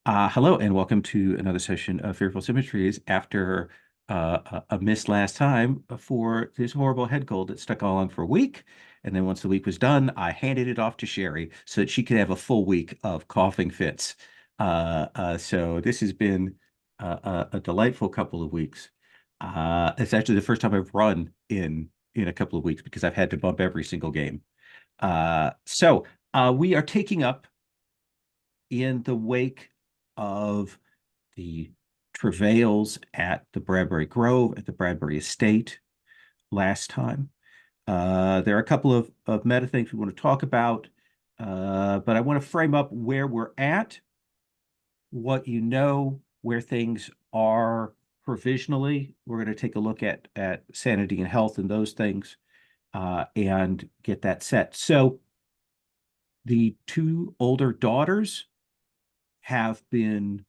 Hello and welcome to another session of Fearful Symmetries after a miss last time for this horrible head cold that stuck on for a week. And then once the week was done, I handed it off to Sherry so that she could have a full week of coughing fits. So this has been a delightful couple of weeks. It's actually the first time I've run in a couple of weeks because I've had to bump every single game. We are taking up in the wake of the travails at the Bradbury Grove, at the Bradbury Estate last time. There are a couple of meta things we want to talk about, but I want to frame up where we're at, what you know, where things are provisionally. We're going to take a look at sanity and health and those things, and get that set. So the two older daughters have been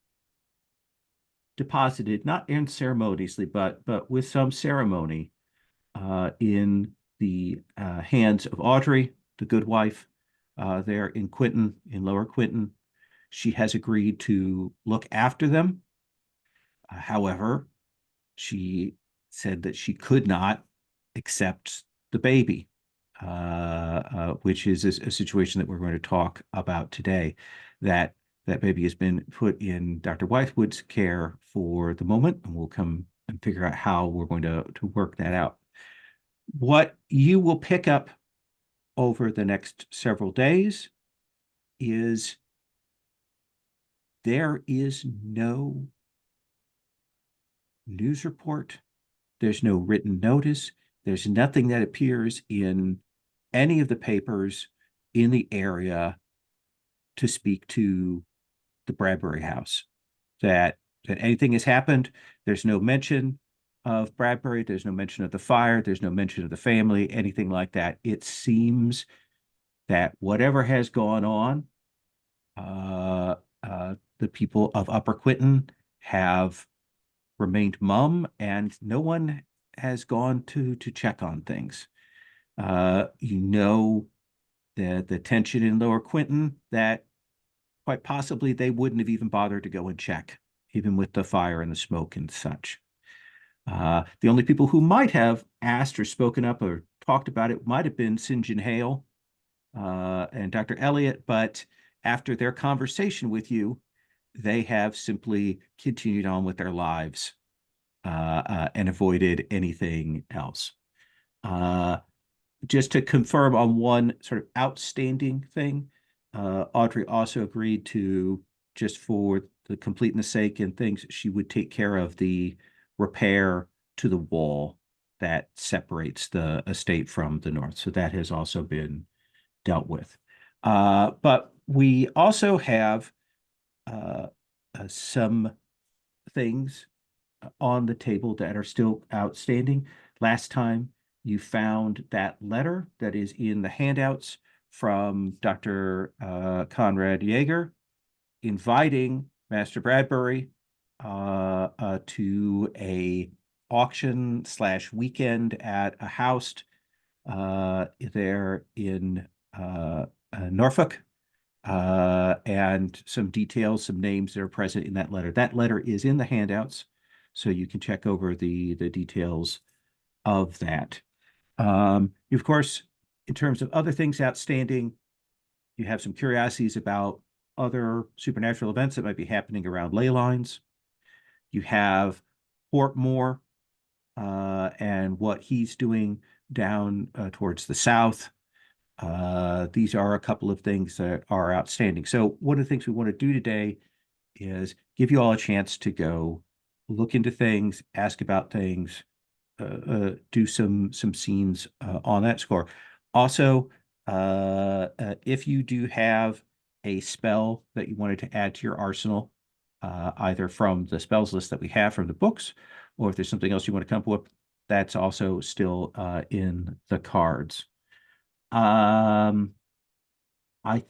deposited, not unceremoniously, but with some ceremony, in the hands of Audrey, the good wife, there in Quinton, in Lower Quinton. She has agreed to look after them. However, she said that she could not accept the baby, which is a situation that we're going to talk about today. That baby has been put in Dr. Wythwood's care for the moment, and we'll come and figure out how we're going to work that out. What you will pick up over the next several days is there is no news report, there's no written notice, there's nothing that appears in any of the papers in the area to speak to the Bradbury house, that anything has happened. There's no mention of Bradbury. There's no mention of the fire. There's no mention of the family, anything like that. It seems that whatever has gone on, the people of Upper Quinton have remained mum, and no one has gone to check on things. You know, the tension in Lower Quinton, that quite possibly they wouldn't have even bothered to go and check, even with the fire and the smoke and such. The only people who might have asked or spoken up or talked about it might have been St. John Hale and Dr. Elliott, but after their conversation with you, they have simply continued on with their lives, and avoided anything else. Just to confirm on one sort of outstanding thing, Audrey also agreed to, just for the completeness sake and things, she would take care of the repair to the wall that separates the estate from the north. So that has also been dealt with. But we also have some things on the table that are still outstanding. Last time you found that letter that is in the handouts from Dr. Conrad Yeager inviting Master Bradbury to a auction slash weekend at a house there in Norfolk, and some details, some names that are present in that letter. That letter is in the handouts, so you can check over the details of that. Of course, in terms of other things outstanding, you have some curiosities about other supernatural events that might be happening around ley lines. You have Portmore, and what he's doing down towards the south. These are a couple of things that are outstanding. So one of the things we want to do today is give you all a chance to go look into things, ask about things, do some scenes on that score. Also, if you do have a spell that you wanted to add to your arsenal, either from the spells list that we have from the books, or if there's something else you want to come up with, that's also still in the cards. I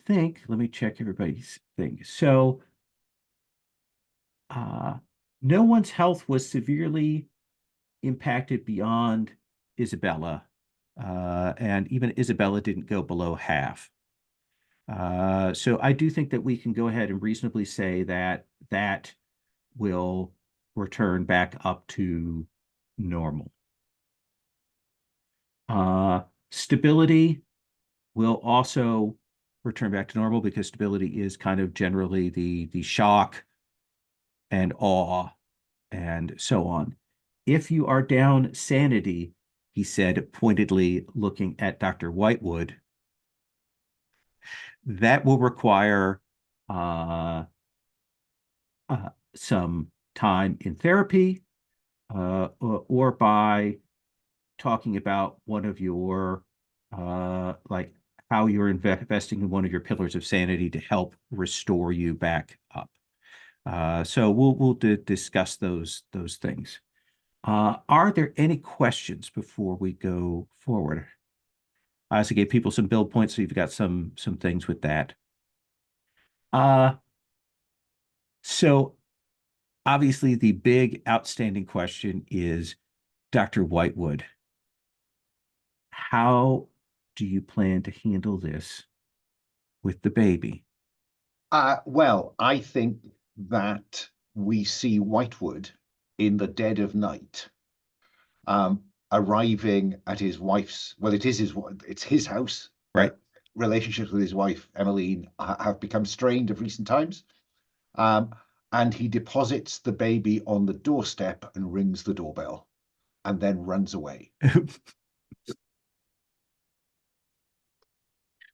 think, let me check everybody's thing. So, no one's health was severely impacted beyond Isabella, and even Isabella didn't go below half. So I do think that we can go ahead and reasonably say that that will return back up to normal. Stability will also return back to normal because stability is kind of generally the shock and awe and so on. If you are down sanity, he said, pointedly looking at Dr. Whitewood, that will require some time in therapy or by talking about one of your like how you're investing in one of your pillars of sanity to help restore you back up. So we'll discuss those things. Are there any questions before we go forward? I also gave people some build points, so you've got some things with that. So obviously the big outstanding question is Dr. Whitewood. How do you plan to handle this with the baby? Well, I think that we see Whitewood in the dead of night, arriving at his wife's. Well, it's his house. Right. Relationships with his wife, Emmeline, have become strained of recent times. And he deposits the baby on the doorstep and rings the doorbell, and then runs away.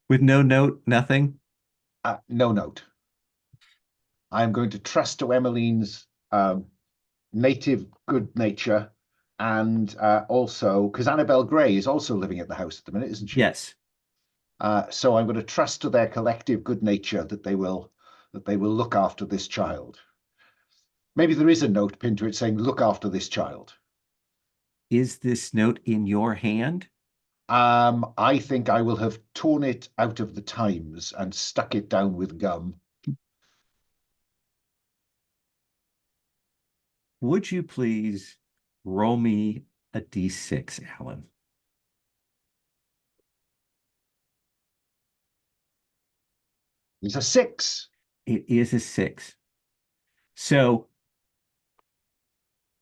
With no note, nothing? No note. I'm going to trust to Emmeline's native good nature, and also because Annabelle Gray is also living at the house at the minute, isn't she? Yes. So I'm going to trust to their collective good nature that they will look after this child. Maybe there is a note pinned to it saying, "Look after this child." Is this note in your hand? I think I will have torn it out of the Times and stuck it down with gum. Would you please roll me a d6, Alan? It's a 6. It is a 6. So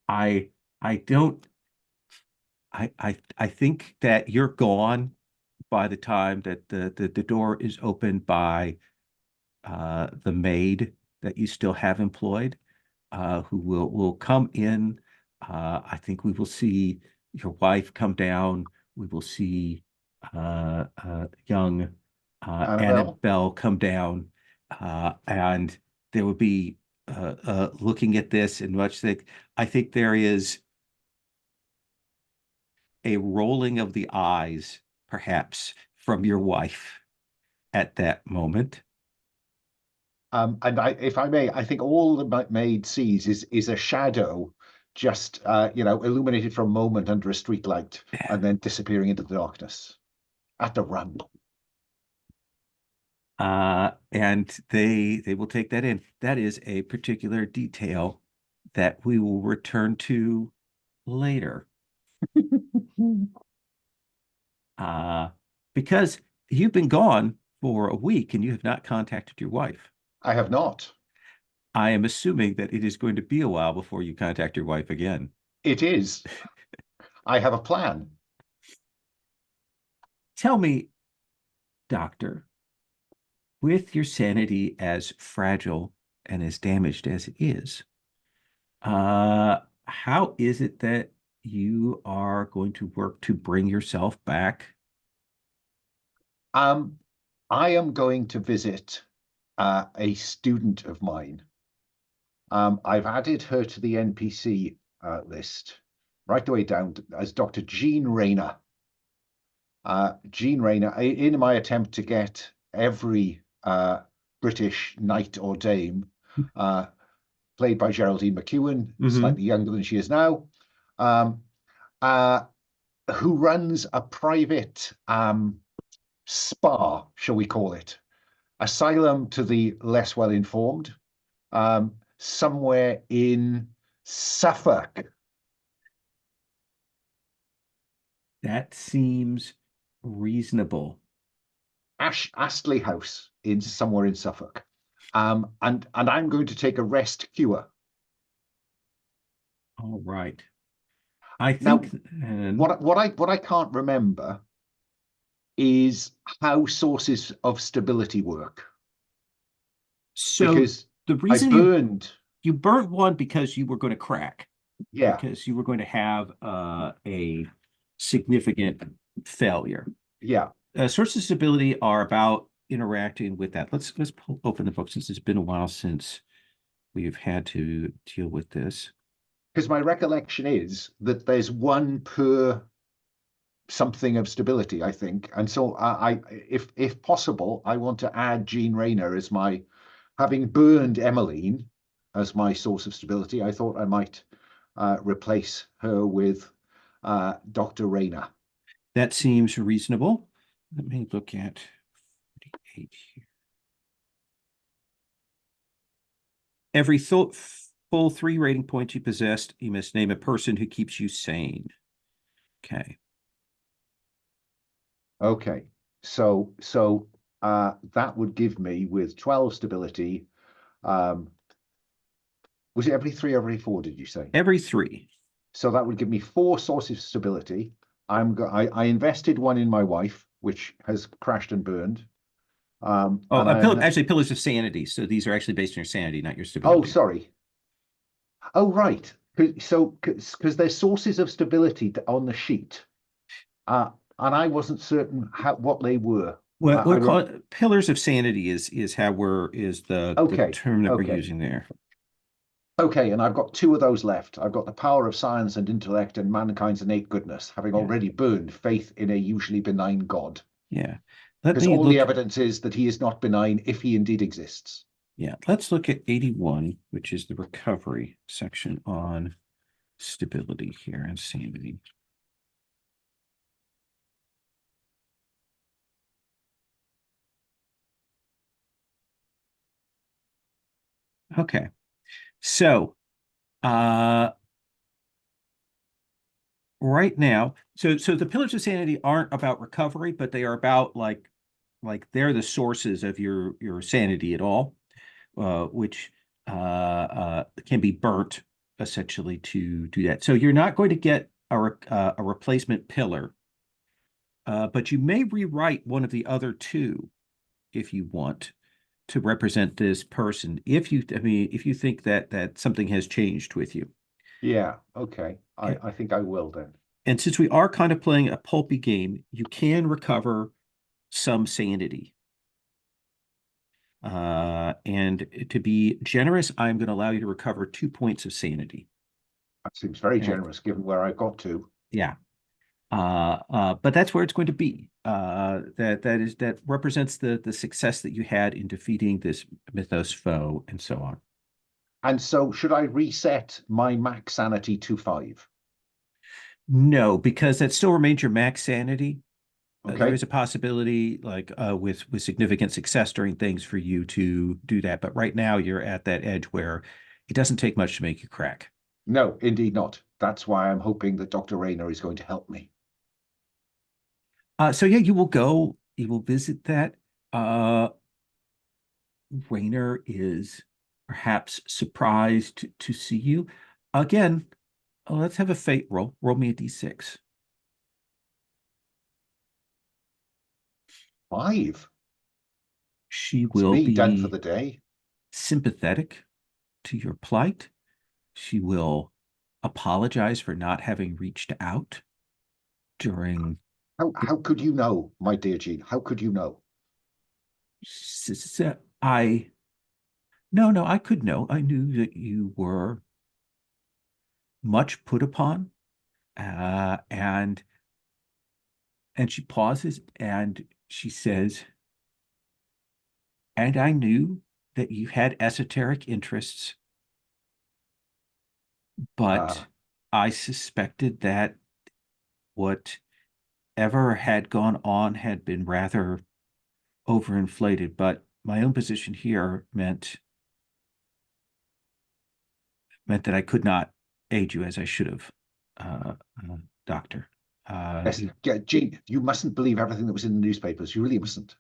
I I don't I think that you're gone by the time that the door is opened by the maid that you still have employed, who will come in. I think we will see your wife come down. We will see young Annabelle. Annabelle come down, and there will be looking at this and much think. I think there is a rolling of the eyes, perhaps, from your wife at that moment. And if I may, I think all the maid sees is a shadow, just illuminated for a moment under a street light, and then disappearing into the darkness at the run. And they will take that in. That is a particular detail that we will return to later. Because you've been gone for a week and you have not contacted your wife. I have not. I am assuming that it is going to be a while before you contact your wife again. It is. I have a plan. Tell me, Doctor, with your sanity as fragile and as damaged as it is, how is it that you are going to work to bring yourself back? I am going to visit a student of mine. I've added her to the NPC list right the way down as Dr. Jean Rayner. Jean Rayner, in my attempt to get every British knight or dame, played by Geraldine McEwen, slightly younger than she is now, who runs a private spa, shall we call it, asylum to the less well-informed, somewhere in Suffolk. That seems reasonable. Astley House in somewhere in Suffolk. And I'm going to take a rest cure. All right. I Now, think, and what I can't remember is how sources of stability work, so because the I reason burned. you burnt one because you were going to crack, Yeah, because you were going to have a significant failure. yeah. Sources of stability are about interacting with that. Let's open the book since it's been a while since we've had to deal with this. Because my recollection is that there's one per something of stability, I think. And so if possible, I want to add Jean Rayner as my, having burned Emmeline as my source of stability, I thought I might replace her with Dr. Rayner. That seems reasonable. Let me look at 48 here. Every full 3 rating points you possessed, you must name a person who keeps you sane. Okay. Okay, so that would give me with 12 stability. Was it every 3 or every 4, did you say? Every 3. So that would give me 4 sources of stability. I invested one in my wife, which has crashed and burned. Oh, And I'm actually, pillars of sanity. So these are actually based on your sanity, not your oh, stability. sorry. Oh, right. So because there's sources of stability on the sheet, and I wasn't certain what they were. What I we call it pillars of sanity is how is the Okay, term that we're okay. using there. Okay, and I've got 2 of those left. I've got the power of science and intellect and mankind's innate goodness, having Yeah, already burned faith in a usually benign God. yeah. Let Because me all the look. evidence is that he is not benign if he indeed exists. Yeah, let's look at 81, which is the recovery section on stability here and sanity. Okay, so right now, so the pillars of sanity aren't about recovery, but they are about they're the sources of your sanity at all, which can be burnt essentially to do that. So you're not going to get a replacement pillar, but you may rewrite one of the other 2 if you want to represent this person. If you think that something has changed with you. Yeah, okay. Okay. I think I will then. And since we are kind of playing a pulpy game, you can recover some sanity. And to be generous, I'm going to allow you to recover 2 points of sanity. That seems very Okay. generous given where I got to. Yeah. But that's where it's going to be. That represents the success that you had in defeating this mythos foe and so on. And so should I reset my max sanity to 5? No, because that still remains your max sanity. There Okay. is a possibility, with significant success during things, for you to do that. But right now, you're at that edge where it doesn't take much to make you crack. No, indeed not. That's why I'm hoping that Dr. Rayner is going to help me. So yeah, you will visit that. Uh, Rayner is perhaps surprised to see you again. Let's have a fate roll. Roll me a d6. 5. She That's will me done for be the day. sympathetic to your plight. She will apologize for not having reached out during How could you know, my dear Jean? How could you know? I no, I could know. I knew that you were much put upon. And she pauses and she says, and I knew that you had esoteric interests, Uh, but I suspected that whatever had gone on had been rather overinflated. But my own position here meant that I could not aid you as I should have, doctor. yes, You, yeah, Jean, you mustn't believe everything that was in the newspapers. You really mustn't.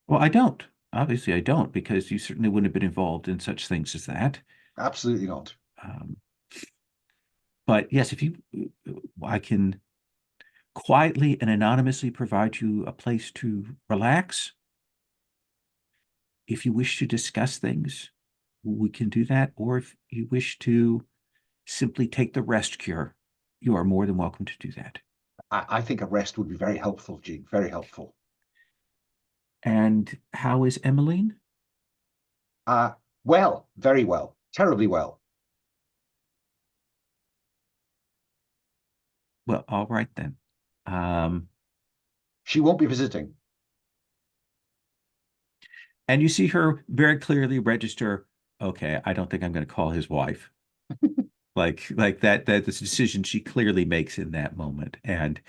well, I don't. Obviously, I don't, because you certainly wouldn't have been involved in such things as that. Absolutely not. Um, but yes, if you, I can quietly and anonymously provide you a place to relax. If you wish to discuss things, we can do that. Or if you wish to simply take the rest cure, you are more than welcome to do that. I think a rest would be very helpful, Gene, very helpful. And how is Emmeline? Uh, well, very well, terribly well. Well, all right then. Um, She won't be visiting. and you see her very clearly register, okay, I don't think I'm going to call his wife. Like that's a decision she clearly makes in that moment. And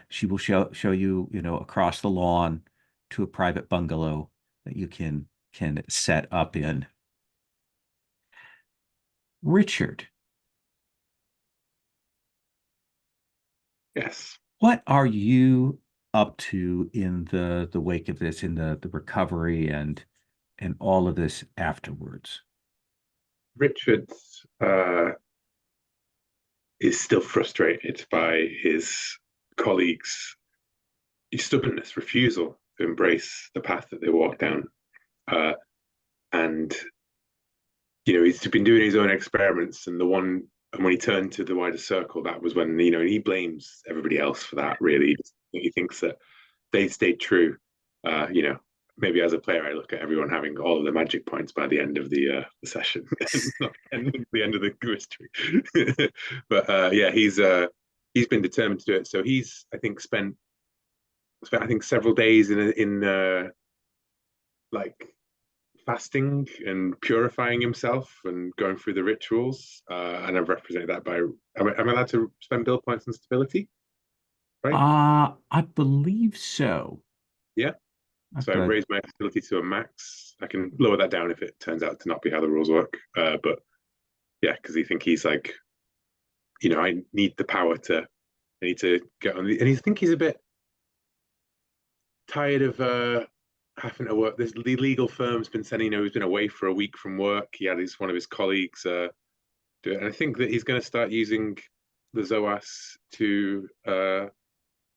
she will show you, across the lawn to a private bungalow that you can set up in. Richard, Yes. what are you up to in the wake of this, in the recovery and all of this afterwards? Richard is still frustrated by his colleagues' stubbornness, refusal to embrace the path that they walk down. Uh, and, he's been doing his own experiments. And when he turned to the wider circle, that was when, he blames everybody else for that, really. He thinks that they stayed true. Maybe as a player, I look at everyone having all of the magic points by the end of the session, and the end of the mystery. But yeah, he's been determined to do it. So he's, I think, spent several days in like fasting and purifying himself and going through the rituals. And I've represented that by am I allowed to spend build points on stability? Right? I believe so. Yeah. So I've But raised my ability to a max. I can lower that down if it turns out to not be how the rules work. But yeah, because he's like, I need the power I need to get on. And I think he's a bit tired of having to work. The legal firm's been sending, he's been away for a week from work. He had one of his colleagues do it. And I think that he's going to start using the Zoas to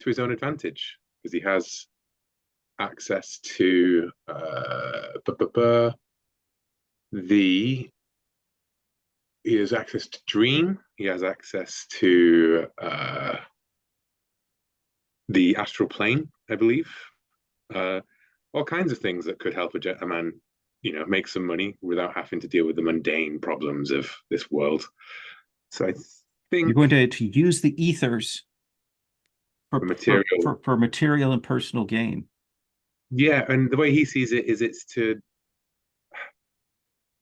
his own advantage because he has access to the he has access to dream. He has access to the astral plane, I believe. All kinds of things that could help a man, make some money without having to deal with the mundane problems of this world. So I think you're going to use the ethers for material, for material and personal gain. yeah, and the way he sees it is it's to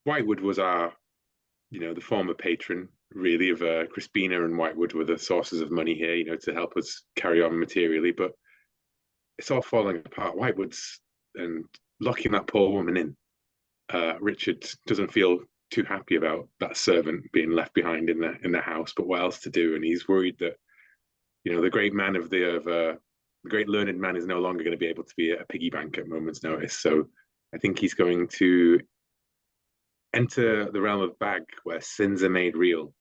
Whitewood was our, the former patron really of Crispina, and Whitewood were the sources of money here, to help us carry on materially. But it's all falling apart. Whitewood's and locking that poor woman in. Richard doesn't feel too happy about that servant being left behind in the house, but what else to do? And he's worried that the great man the great learned man is no longer going to be able to be a piggy bank at moment's notice. So I think he's going to enter the realm of Bag, where sins are made real,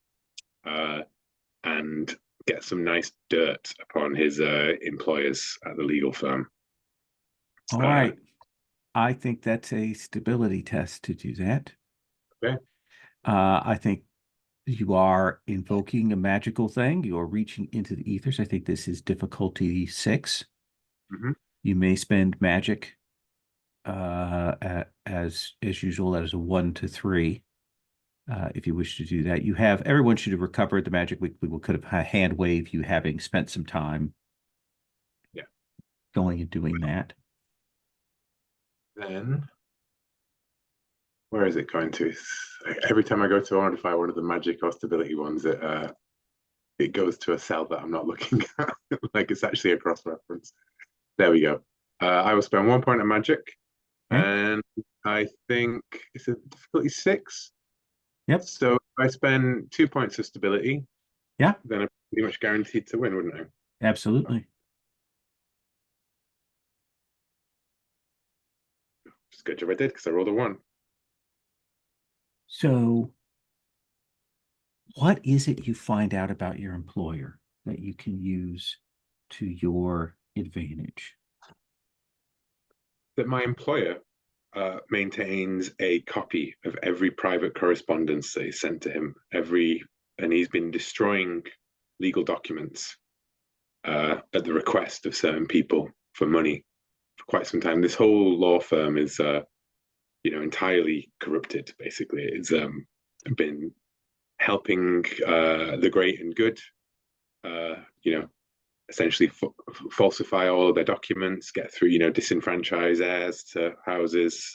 and get some nice dirt upon his employers at the legal firm. All right. I think that's a stability test to do that. Okay. I think you are invoking a magical thing. You are reaching into the ethers. I think this is difficulty 6. Mm-hmm. You may spend magic as usual. That is a 1 to 3. If you wish to do that, everyone should have recovered the magic. We could have hand wave you having spent some time, going and doing that. Then, where is it going to? Every time I go to identify one of the magic or stability ones, it goes to a cell that I'm not looking at. Like it's actually a cross reference. There we go. I will spend 1 point of magic, and I think it's a difficulty 6. Yep. So if I spend 2 points of stability, yeah, then I'm pretty much guaranteed to win, wouldn't I? Absolutely. Just good job I did, because I rolled a 1. So what is it you find out about your employer that you can use to your advantage? That my employer maintains a copy of every private correspondence they sent to him, and he's been destroying legal documents at the request of certain people for money for quite some time. This whole law firm is, entirely corrupted. Basically, it's been helping the great and good, essentially falsify all of their documents, get through, disenfranchise heirs to houses,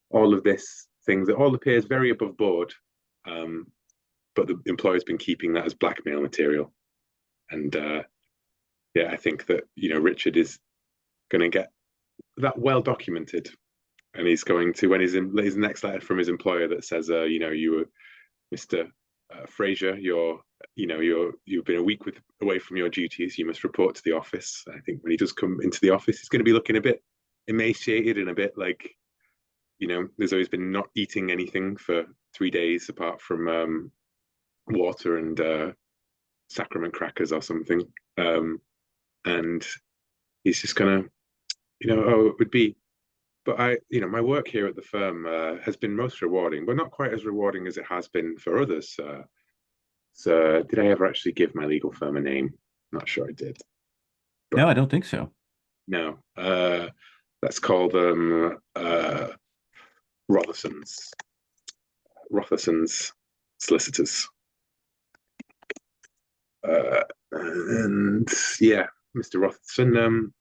all of this things that all appears very above board, but the employer's been keeping that as blackmail material. And I think that Richard is going to get that well documented, and he's going to, when his next letter from his employer that says, you were Mr. Fraser, you've been a week away from your duties. You must report to the office. I think when he does come into the office, he's going to be looking a bit emaciated and a bit like, there's always been not eating anything for 3 days apart from water and sacrament crackers or something. And he's just gonna, it would be. But my work here at the firm has been most rewarding, but not quite as rewarding as it has been for others. So did I ever actually give my legal firm a name? Not sure I did. But no, I don't think so. No. Let's call them Rotherson's solicitors. And yeah, Mr. Rothson.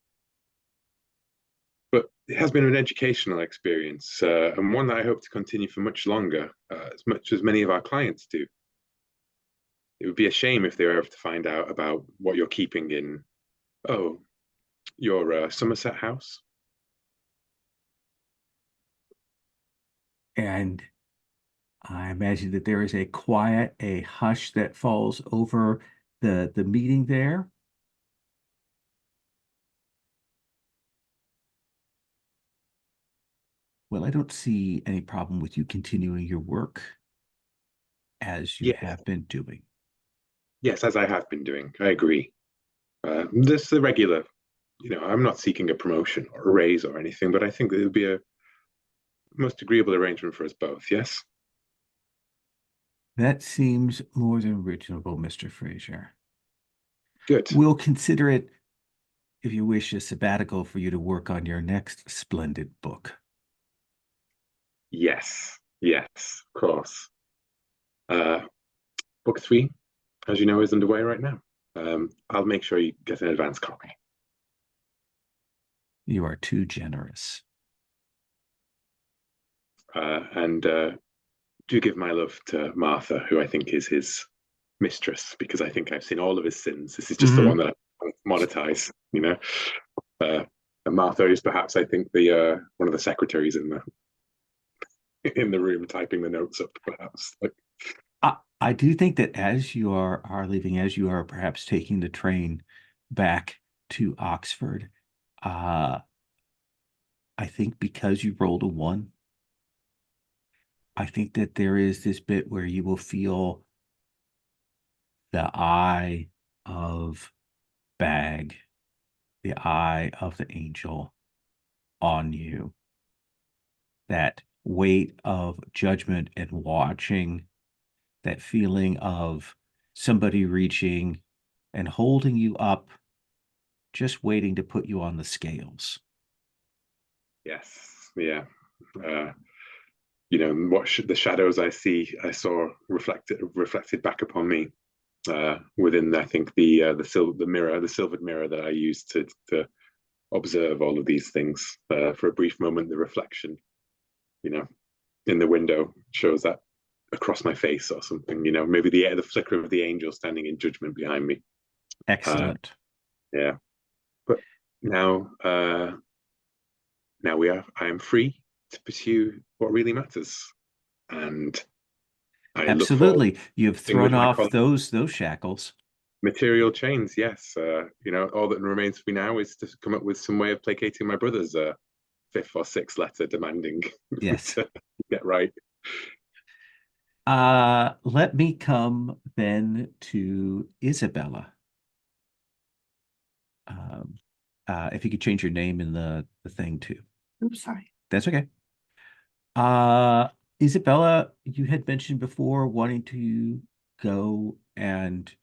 But it has been an educational experience, and one that I hope to continue for much longer, as much as many of our clients do. It would be a shame if they were ever to find out about what you're keeping in, your Somerset house. And I imagine that there is a quiet, a hush that falls over the meeting there. Well, I don't see any problem with you continuing your work as you have been doing. Yes, as I have been doing. I agree. This is the regular, I'm not seeking a promotion or a raise or anything, but I think it would be a most agreeable arrangement for us both, yes? That seems more than reasonable, Mr. Fraser. Good. We'll consider it, if you wish, a sabbatical for you to work on your next splendid book. Yes, of course. Book 3, as you know, is underway right now. I'll make sure you get an advance copy. You are too generous. And do give my love to Martha, who I think is his mistress, because I think I've seen all of his sins. This is just the one that I monetize, And Martha is perhaps, I think, the one of the secretaries in the room typing the notes up, perhaps. I do think that as you are leaving, as you are perhaps taking the train back to Oxford, I think because you rolled a 1, I think that there is this bit where you will feel the eye of Bag, the eye of the angel on you. That weight of judgment and watching, that feeling of somebody reaching and holding you up, just waiting to put you on the scales. Yes, yeah. The shadows I saw reflected back upon me within, I think, the silvered mirror that I used to observe all of these things. For a brief moment, the reflection, in the window shows that across my face or something. Maybe the flicker of the angel standing in judgment behind me. Excellent. Yeah, but now I am free to pursue what really matters, and I absolutely. You've thrown off those shackles. Material chains, yes. All that remains for me now is to come up with some way of placating my brothers. fifth or sixth letter demanding Yes. to get right. Let me come then to Isabella. If you could change your name in the thing too. I'm sorry. That's okay. Isabella, you had mentioned before wanting to go and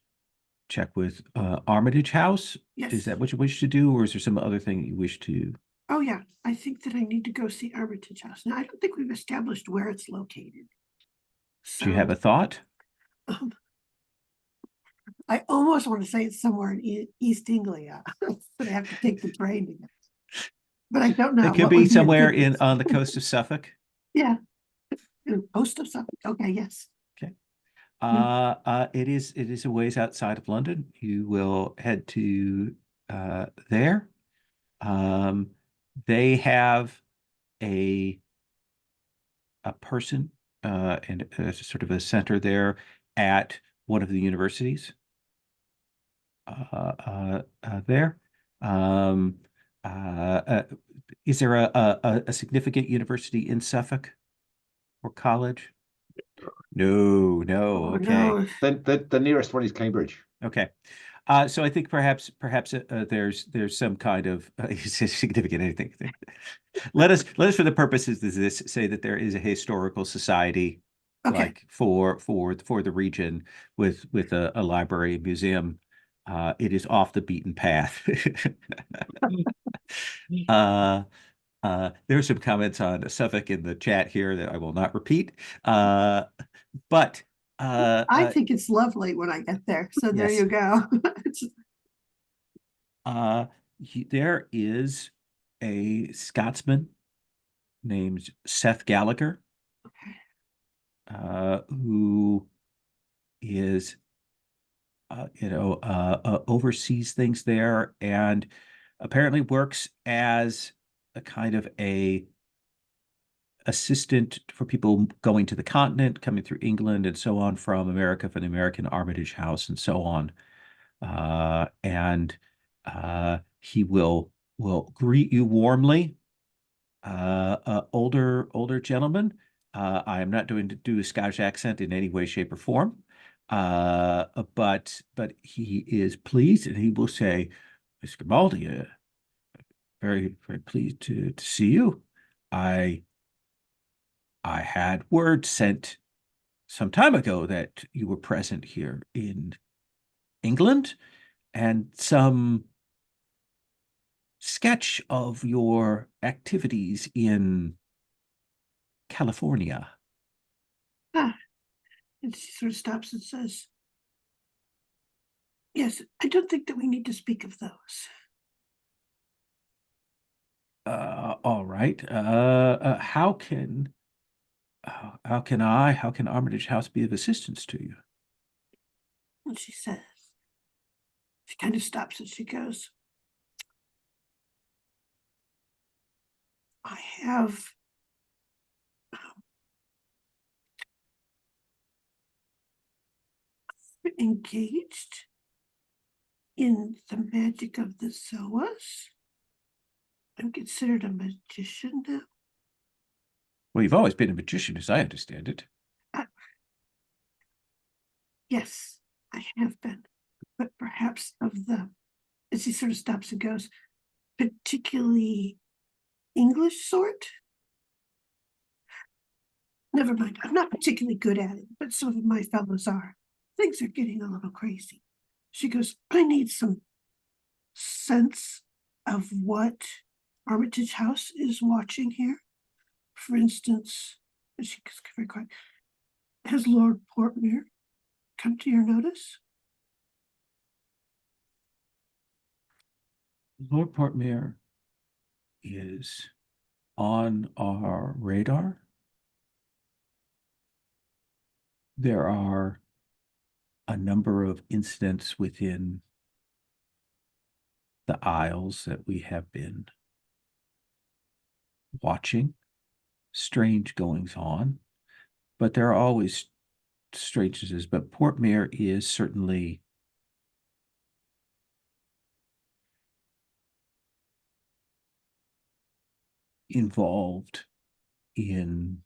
check with Armitage House. Yes. Is that what you wish to do, or is there some other thing you wish to? Oh, yeah. I think that I need to go see Armitage House. Now, I don't think we've established where it's located. Do you have a So, thought? I almost want to say it's somewhere in East Anglia, but I have to take the train to get. But I don't know. It could What be would a somewhere good in guess? on the coast of Suffolk. Yeah. Post of something. Okay, yes. Okay. Hmm. It is a ways outside of London. You will head to there. They have a person and sort of a center there at one of the universities there. Um, uh, uh, is there a significant university in Suffolk or college? No, no. Oh, Okay. no. The nearest one is Cambridge. Okay. So I think perhaps there's some kind of significant anything. Let us for the purposes of this say that there is a historical society Okay. like for the region with a library, a museum. It is off the beaten path. There are some comments on Suffolk in the chat here that I will not repeat. But I think it's lovely when I get there. So there yes. you go. There is a Scotsman named Seth Gallagher, who is, oversees things there and apparently works as a kind of a assistant for people going to the continent, coming through England and so on from America, for the American Armitage House and so on. And he will greet you warmly. Older gentleman. I am not doing to do a Scottish accent in any way, shape, or form. But he is pleased, and he will say, "Miss Grimaldi, very very pleased to see you. I had word sent some time ago that you were present here in England, and some sketch of your activities in California." Ah, and she sort of stops and says, yes, I don't think that we need to speak of those. All right. How can how can Armitage House be of assistance to you? And she says, she kind of stops and she goes, I have engaged in the magic of the Zoas. I'm considered a magician now. Well, you've always been a magician, as I understand it. Yes, I have been, but perhaps of the, as he sort of stops and goes, particularly English sort. Never mind, I'm not particularly good at it, but some of my fellows are. Things are getting a little crazy. She goes, I need some sense of what Armitage House is watching here. For instance, and she gets very quiet, has Lord Portmere come to your notice? Lord Portmere is on our radar. There are a number of incidents within the Isles that we have been watching, strange goings on, but there are always strangenesses. But Portmere is certainly involved in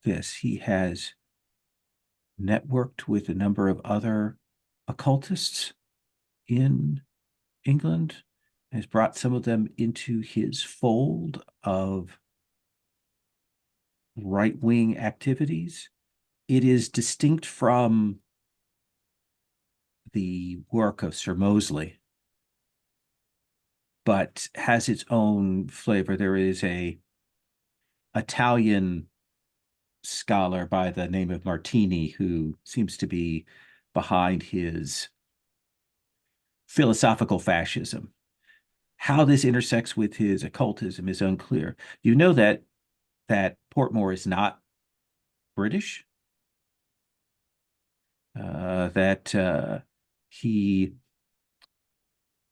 this. He has networked with a number of other occultists in England, has brought some of them into his fold of right-wing activities. It is distinct from the work of Sir Mosley, but has its own flavor. There is a Italian scholar by the name of Martini who seems to be behind his philosophical fascism. How this intersects with his occultism is unclear. You know that Portmore is not British, that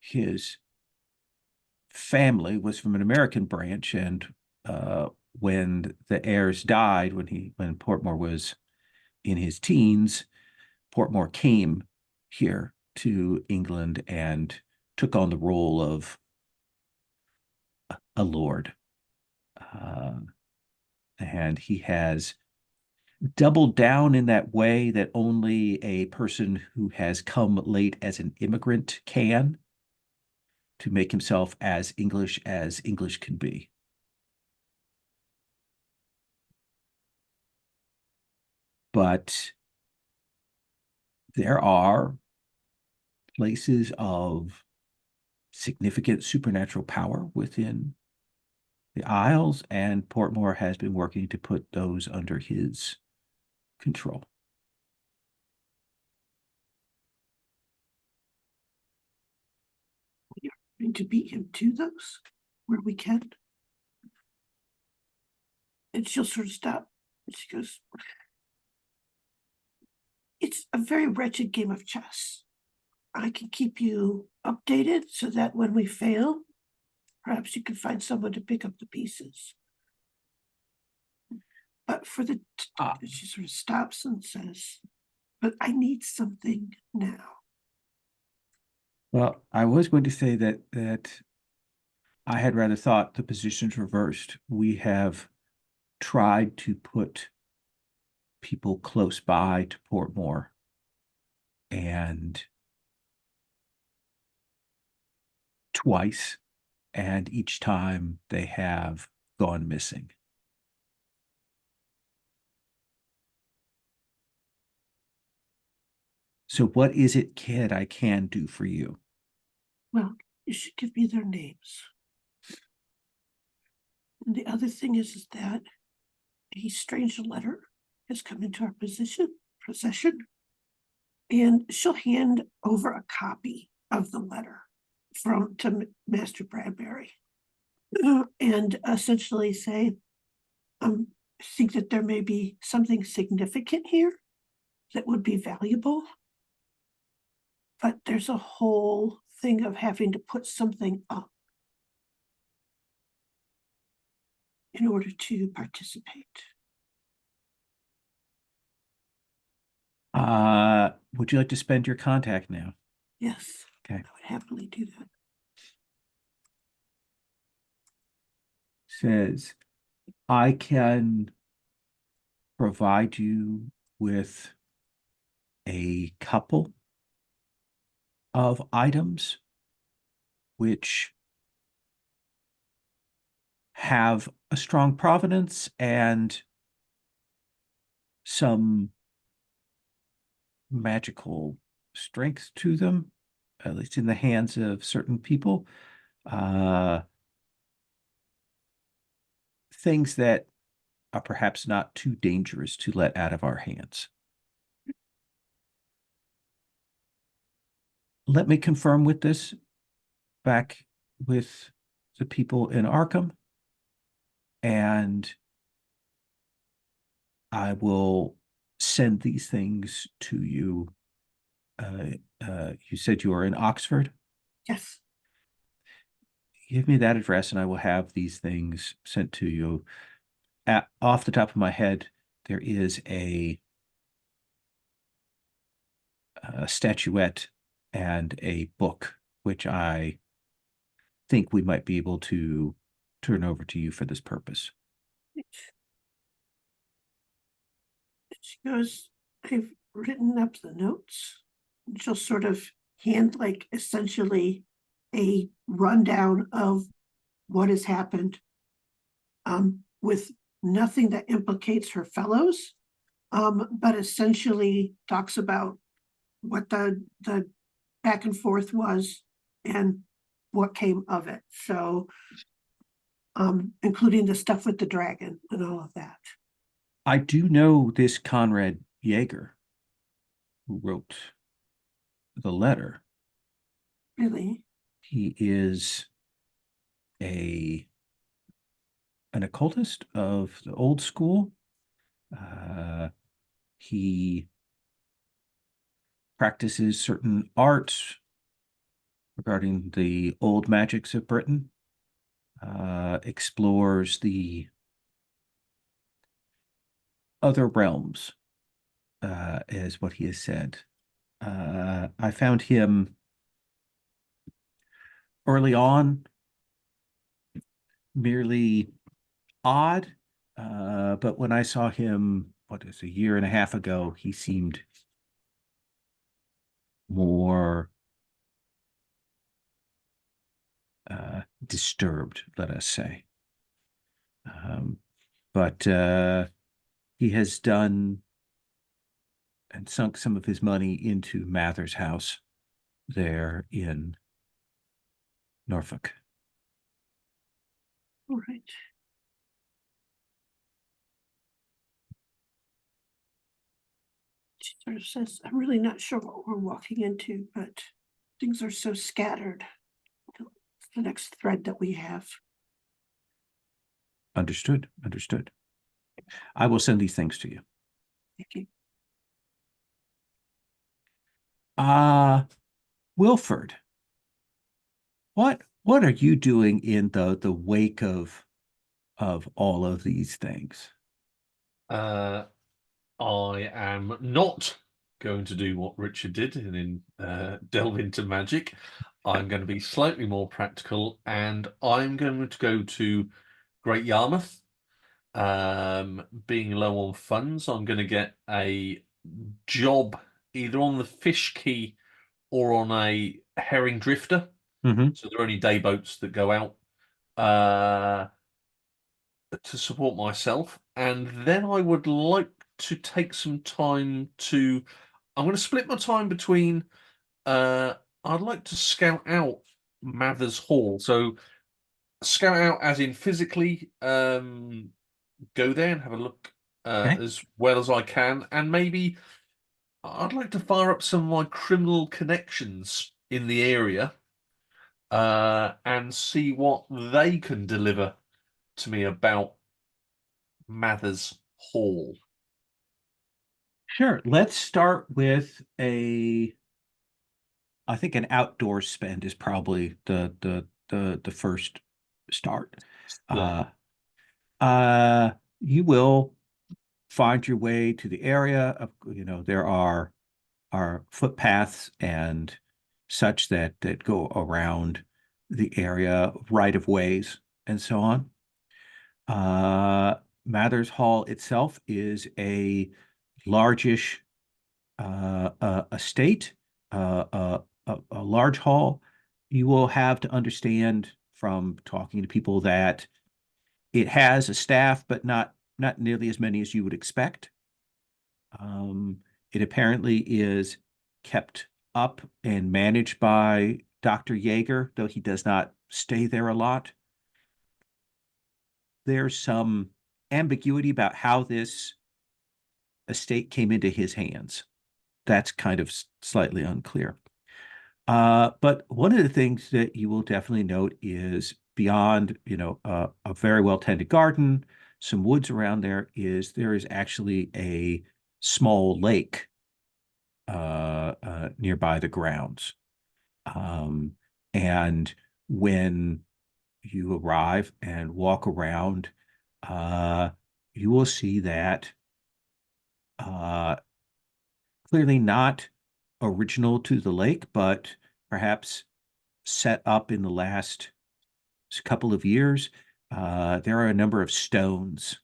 his family was from an American branch, and when the heirs died, when Portmore was in his teens, Portmore came here to England and took on the role of a lord. And he has doubled down in that way that only a person who has come late as an immigrant can, to make himself as English can be. But there are places of significant supernatural power within the Isles, and Portmore has been working to put those under his control. We are trying to beat him to those where we can. And she'll sort of stop. And she goes, it's a very wretched game of chess. I can keep you updated so that when we fail, perhaps you can find someone to pick up the pieces. But for the, she sort of stops and says, but I need something now. Well, I was going to say that I had rather thought the positions reversed. We have tried to put people close by to Portmore, and twice, and each time they have gone missing. So what is it, kid, I can do for you? Well, you should give me their names. And the other thing is that a strange letter has come into our possession, and she'll hand over a copy of the letter to Master Bradbury, and essentially say, I think that there may be something significant here that would be valuable, but there's a whole thing of having to put something up in order to participate. Would you like to spend your contact now? Yes. Okay. I would happily do that. Says, I can provide you with a couple of items which have a strong provenance and some magical strength to them, at least in the hands of certain people. Things that are perhaps not too dangerous to let out of our hands. Let me confirm with this back with the people in Arkham, and I will send these things to you. You said you are in Oxford? Yes. Give me that address and I will have these things sent to you. Off the top of my head, there is a statuette and a book, which I think we might be able to turn over to you for this purpose. She goes, I've written up the notes. And she'll sort of hand, like, essentially a rundown of what has happened, with nothing that implicates her fellows, but essentially talks about what the back and forth was and what came of it. So, including the stuff with the dragon and all of that. I do know this Conrad Yeager who wrote the letter. Really? He is an occultist of the old school. He practices certain arts regarding the old magics of Britain, explores the other realms, is what he has said. I found him early on merely odd, but when I saw him, a year and a half ago, he seemed more disturbed, let us say. But he has done and sunk some of his money into Mather's house there in Norfolk. All right. She sort of says, I'm really not sure what we're walking into, but things are so scattered. It's the next thread that we have. Understood. Understood. I will send these things to you. Thank you. Wilford, what are you doing in the wake of all of these things? I am not going to do what Richard did and delve into magic. I'm going to be slightly more practical, and I'm going to go to Great Yarmouth. Being low on funds, I'm going to get a job either on the Fish Quay or on a herring drifter. Mm-hmm. So there are only day boats that go out to support myself. And then I would like to take some time to... I'm going to split my time between... I'd like to scout out Mather's Hall. So scout out as in physically go there and have a look Okay. as well as I can. And maybe I'd like to fire up some of my criminal connections in the area and see what they can deliver to me about Mather's Hall. Sure. Let's start with I think an outdoor spend is probably the first start. Yeah. You will find your way to the area. There are footpaths and such that go around the area, right of ways, and so on. Mather's Hall itself is a largish estate, a large hall. You will have to understand from talking to people that it has a staff, but not nearly as many as you would expect. It apparently is kept up and managed by Dr. Yeager, though he does not stay there a lot. There's some ambiguity about how this estate came into his hands. That's kind of slightly unclear. But one of the things that you will definitely note is beyond, a very well-tended garden, some woods around there is actually a small lake nearby the grounds. And when you arrive and walk around, you will see that clearly not original to the lake, but perhaps set up in the last couple of years. there are a number of stones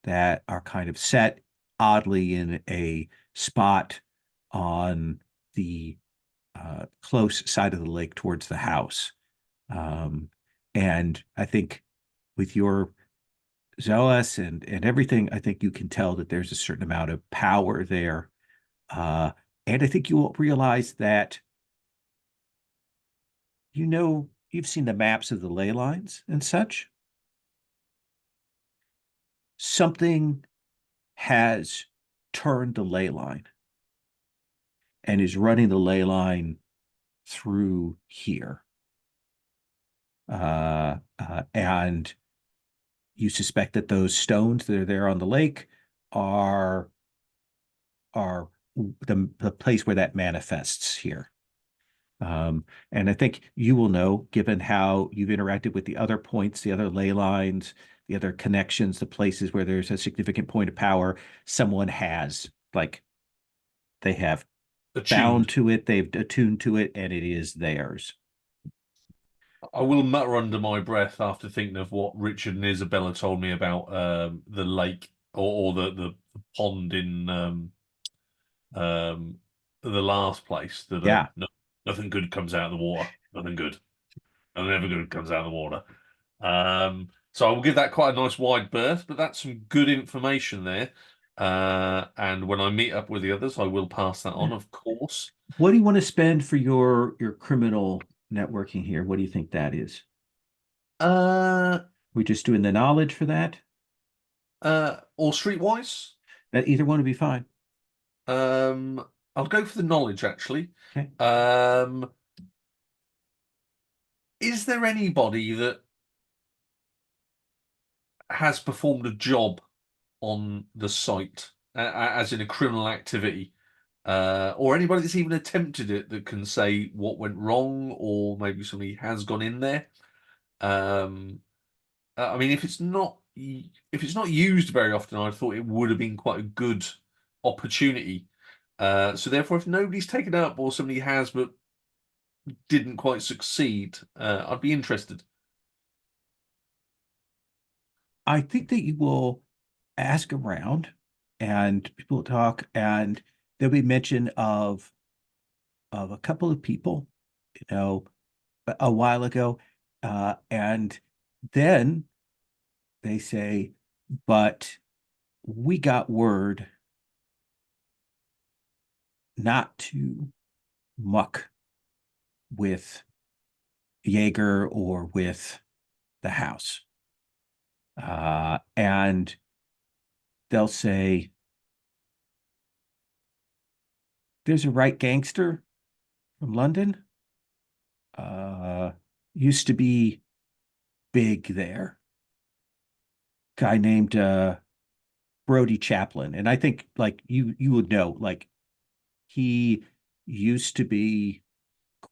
that are kind of set oddly in a spot on the close side of the lake towards the house. And I think with your Zoas and everything, I think you can tell that there's a certain amount of power there. And I think you will realize that, you've seen the maps of the ley lines and such. Something has turned the ley line and is running the ley line through here. And you suspect that those stones that are there on the lake are the place where that manifests here. And I think you will know, given how you've interacted with the other points, the other ley lines, the other connections, the places where there's a significant point of power, someone has, like, they have bound to it, they've attuned to it, and it is theirs. I will mutter under my breath after thinking of what Richard and Isabella told me about the lake or the pond in the last place that Yeah. nothing good comes out of the water. Nothing good. Nothing ever good comes out of the water. So I will give that quite a nice wide berth, but that's some good information there. And when I meet up with the others, I will pass that on, of course. What do you want to spend for your criminal networking here? What do you think that is? We just doing the knowledge for that? Or streetwise? Either one would be fine. I'll go for the knowledge, actually. Okay. Is there anybody that has performed a job on the site, as in a criminal activity, or anybody that's even attempted it that can say what went wrong, or maybe somebody has gone in there? I mean, if it's not used very often, I thought it would have been quite a good opportunity. So therefore, if nobody's taken up or somebody has but didn't quite succeed, I'd be interested. I think that you will ask around and people will talk, and there'll be mention of a couple of people, a while ago. And then they say, but we got word not to muck with Jaeger or with the house. And they'll say, there's a right gangster from London. Used to be big there. Guy named Brody Chaplin. And I think, like, you would know, like, he used to be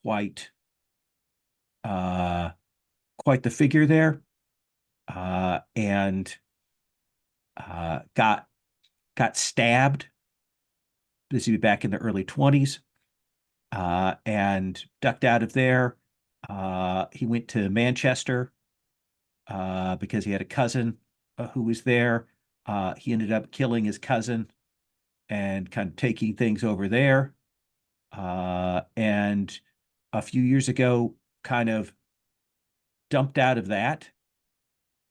quite the figure there. And got stabbed. This would be back in the early 20s. And ducked out of there. He went to Manchester because he had a cousin who was there. He ended up killing his cousin and kind of taking things over there. And a few years ago, kind of dumped out of that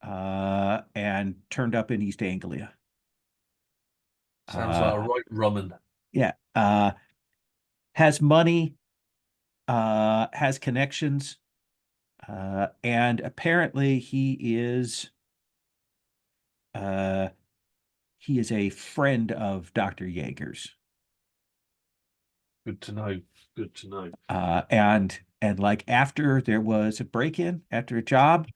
and turned up in East Anglia. Sounds like a right rummin'. Yeah. Has money, has connections, and apparently he is a friend of Dr. Jaeger's. Good to know. Good to know. And like after there was a break-in, after a job,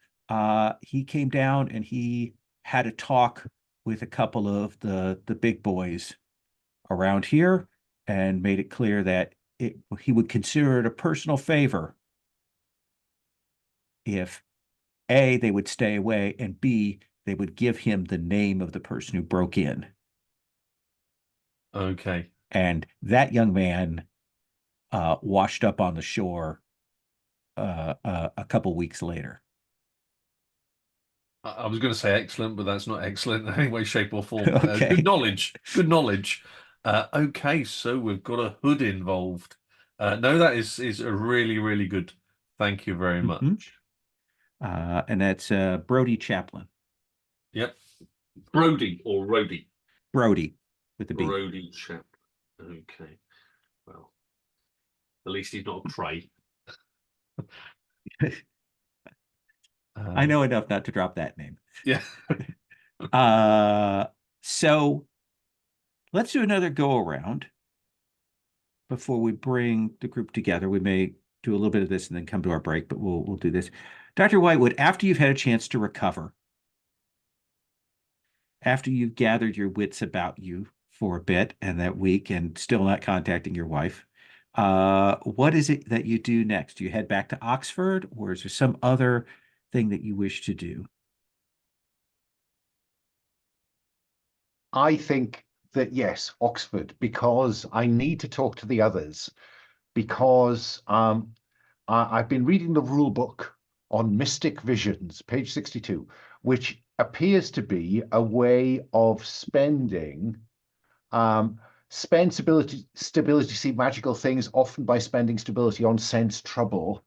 he came down and he had a talk with a couple of the big boys around here and made it clear that he would consider it a personal favor if A, they would stay away, and B, they would give him the name of the person who broke in. Okay. And that young man washed up on the shore a couple weeks later. I was going to say excellent, but that's not excellent in any way, shape, or form. Okay. Good knowledge. Good knowledge. Okay, so we've got a hood involved. No, that is a really, really good. Thank you very much. And that's Brody Chaplin. Yep. Brody or Rody? Brody with the B. Brody Chaplin. Okay. Well, at least he's not a Cray. I know enough not to drop that name. Yeah. So let's do another go around before we bring the group together. We may do a little bit of this and then come to our break, but we'll do this. Dr. Whitewood, after you've had a chance to recover, after you've gathered your wits about you for a bit and that week and still not contacting your wife, what is it that you do next? Do you head back to Oxford, or is there some other thing that you wish to do? I think that yes, Oxford, because I need to talk to the others, because I've been reading the rule book on mystic visions, page 62, which appears to be a way of spend stability, see magical things, often by spending stability on sense trouble,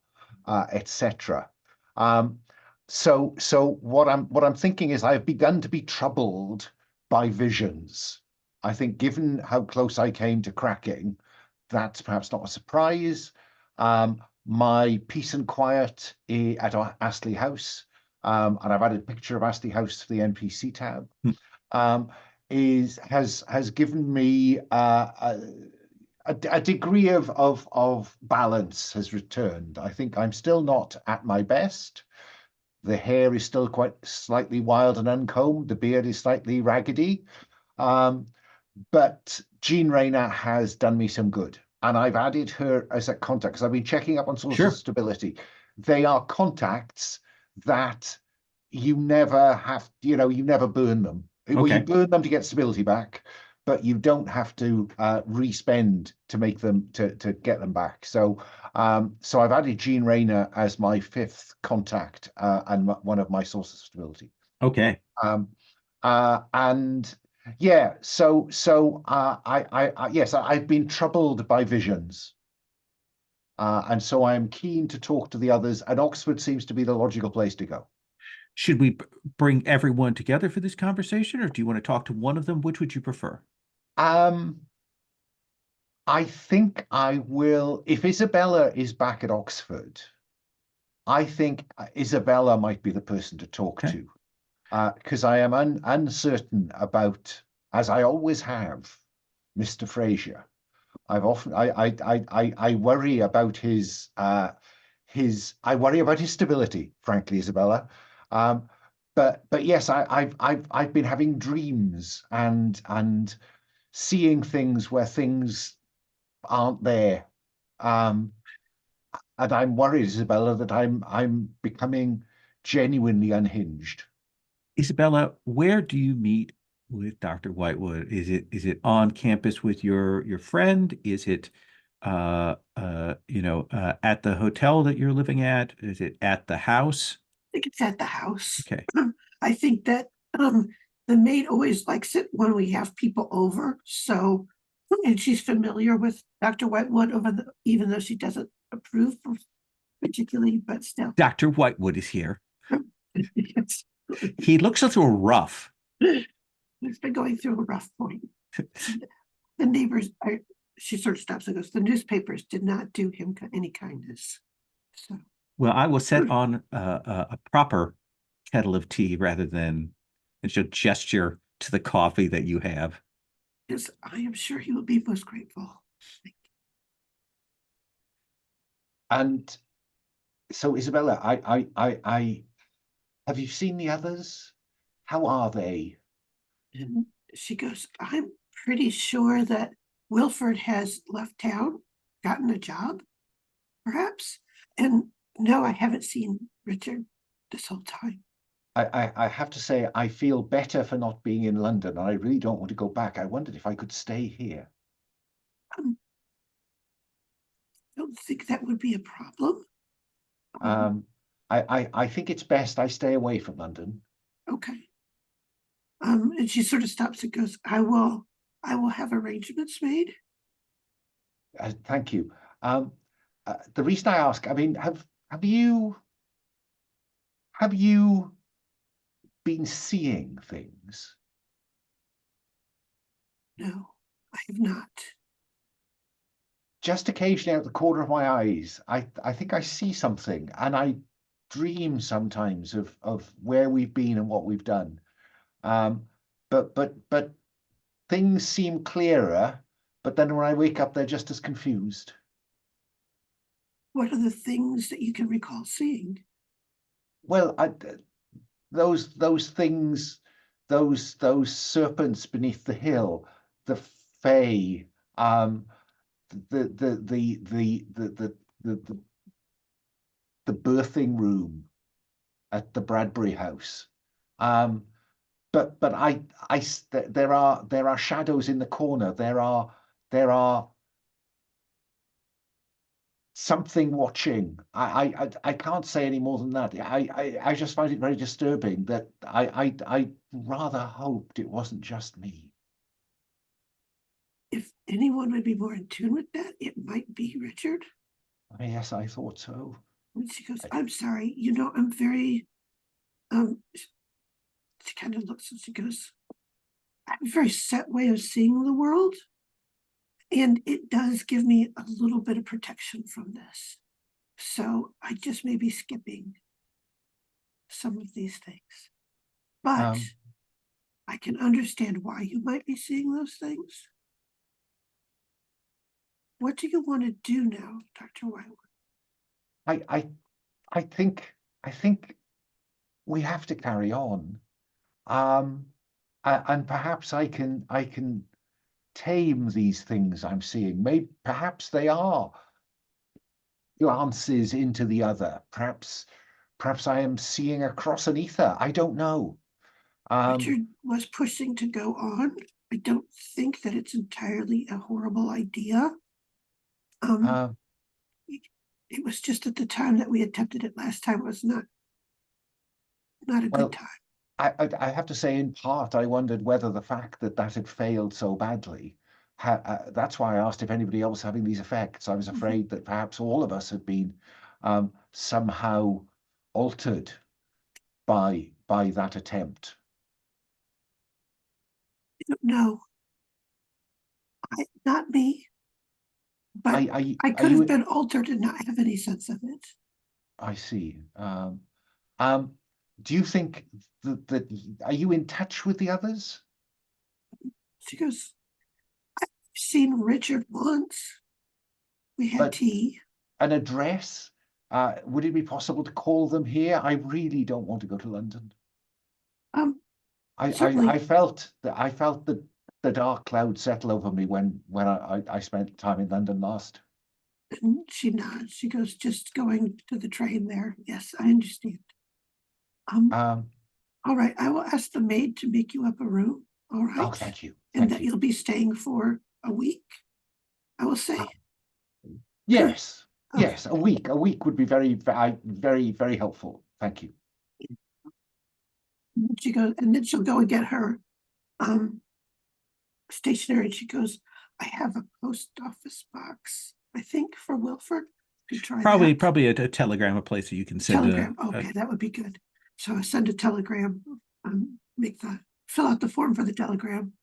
etc. So what I'm thinking is I've begun to be troubled by visions. I think given how close I came to cracking, that's perhaps not a surprise. My peace and quiet at Astley House, and I've added a picture of Astley House to the NPC tab, has given me a degree of balance has returned. I think I'm still not at my best. The hair is still quite slightly wild and uncombed. The beard is slightly raggedy. But Jean Rayner has done me some good. And I've added her as a contact because I've been checking up on sources of stability. They are contacts that you never have, you never burn them. Well, you burn them to get stability back, but you don't have to respend to make them to get them back. So so I've added Jean Rayner as my 5th contact and one of my sources of stability. Okay. And yeah, so yes, I've been troubled by visions. And so I'm keen to talk to the others, and Oxford seems to be the logical place to go. Should we bring everyone together for this conversation, or do you want to talk to one of them? Which would you prefer? I think I will, if Isabella is back at Oxford, I think Isabella might be the person to talk to, because I am uncertain about, as I always have, Mr. Fraser. I worry about his stability, frankly, Isabella. But yes, I've been having dreams and seeing things where things aren't there. And I'm worried, Isabella, that I'm becoming genuinely unhinged. Isabella, where do you meet with Dr. Whitewood? Is it on campus with your friend? Is it at the hotel that you're living at? Is it at the house? I think it's at the house. Okay. I think that the maid always likes it when we have people over. So, and she's familiar with Dr. Whitewood even though she doesn't approve particularly, but still. Dr. Whitewood is here. Yes. He looks a little rough. He's been going through a rough point. The neighbors, she sort of stops and goes, the newspapers did not do him any kindness. So. Well, I will set on a proper kettle of tea rather than a gesture to the coffee that you have. Yes, I am sure he will be most grateful. And so, Isabella, I have you seen the others? How are they? And she goes, I'm pretty sure that Wilford has left town, gotten a job, perhaps. And no, I haven't seen Richard this whole time. I have to say, I feel better for not being in London. I really don't want to go back. I wondered if I could stay here. I don't think that would be a problem. I think it's best I stay away from London. Okay. And she sort of stops and goes, I will have arrangements made. Thank you. The reason I ask, I mean, have you been seeing things? No, I have not. Just occasionally out the corner of my eyes, I think I see something, and I dream sometimes of where we've been and what we've done. But things seem clearer, but then when I wake up, they're just as confused. What are the things that you can recall seeing? Well, those things, those serpents beneath the hill, the fae, the birthing room at the Bradbury house. But there are shadows in the corner. There are something watching. I can't say any more than that. I just find it very disturbing that I rather hoped it wasn't just me. If anyone would be more in tune with that, it might be Richard. Yes, I thought so. And she goes, I'm sorry, I'm very, she kind of looks and she goes, I have a very set way of seeing the world. And it does give me a little bit of protection from this. So I just may be skipping some of these things. But I can understand why you might be seeing those things. What do you want to do now, Dr. Whitewood? I think we have to carry on. And perhaps I can tame these things I'm seeing. Maybe perhaps they are glances into the other. Perhaps I am seeing across an ether. I don't know. Richard was pushing to go on. I don't think that it's entirely a horrible idea. It was just at the time that we attempted it last time was not a good time. I have to say, in part, I wondered whether the fact that had failed so badly, that's why I asked if anybody else having these effects. I was afraid that perhaps all of us had been somehow altered by that attempt. No, not me. But I could have been altered and not have any sense of it. I see. Do you think that are you in touch with the others? She goes, I've seen Richard once. We had tea. An address? Would it be possible to call them here? I really don't want to go to London. I felt the dark cloud settle over me when I spent time in London last. And she nods. She goes, just going to the train there. Yes, I understand. All right, I will ask the maid to make you up a room. All right. Oh, thank you. And that you'll be staying for a week, I will say. Yes. Okay. Yes, a week. A week would be very, very helpful. Thank you. And she goes, and then she'll go and get her stationery. And she goes, I have a post office box, I think, for Wilford. Probably a telegram, a place that you can send telegram. Okay, that would be good. So I send a telegram, fill out the form for the telegram.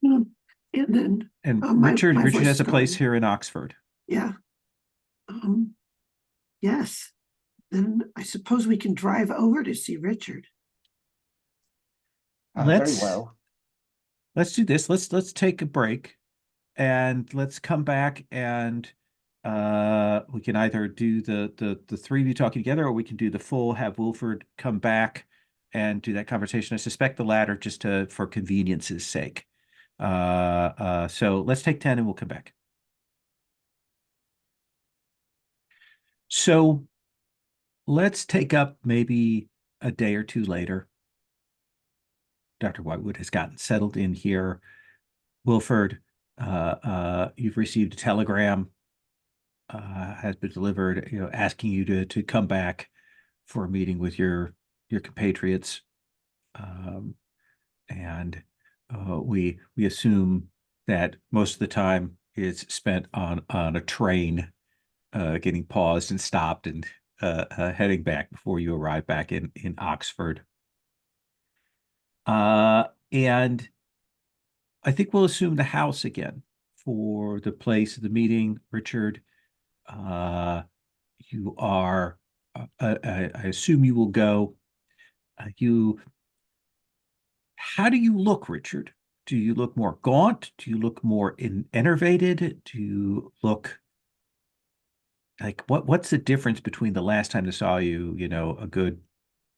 And then Richard has a place here in Oxford. Yeah. Yes. Then I suppose we can drive over to see Richard. Very well. Let's do this. Let's take a break and let's come back and we can either do the three of you talking together, or we can do the full, have Wilford come back and do that conversation. I suspect the latter, just for convenience's sake. So let's take 10 and we'll come back. So let's take up maybe a day or two later. Dr. Whitewood has gotten settled in here. Wilford, you've received a telegram, has been delivered, asking you to come back for a meeting with your compatriots. And we assume that most of the time is spent on a train, getting paused and stopped and heading back before you arrive back in Oxford. And I think we'll assume the house again for the place of the meeting, Richard. You are, I assume you will go. How do you look, Richard? Do you look more gaunt? Do you look more enervated? Do you look like what's the difference between the last time I saw you, a good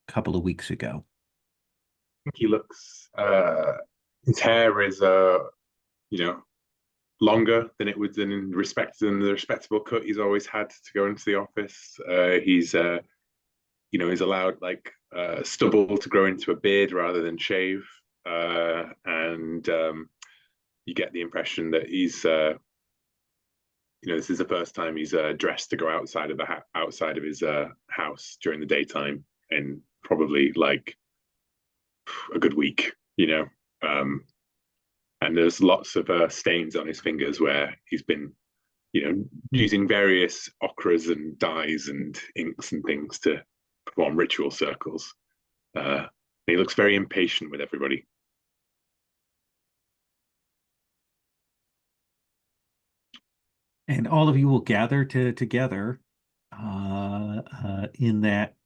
couple of weeks ago? I think he looks, his hair is, longer than it would than the respectable cut he's always had to go into the office. He's allowed like stubble to grow into a beard rather than shave, and you get the impression that he's, this is the first time he's dressed to go outside of outside of his house during the daytime in probably like a good week, and there's lots of stains on his fingers where he's been, using various ochres and dyes and inks and things to perform ritual circles. He looks very impatient with everybody. And all of you will gather together in that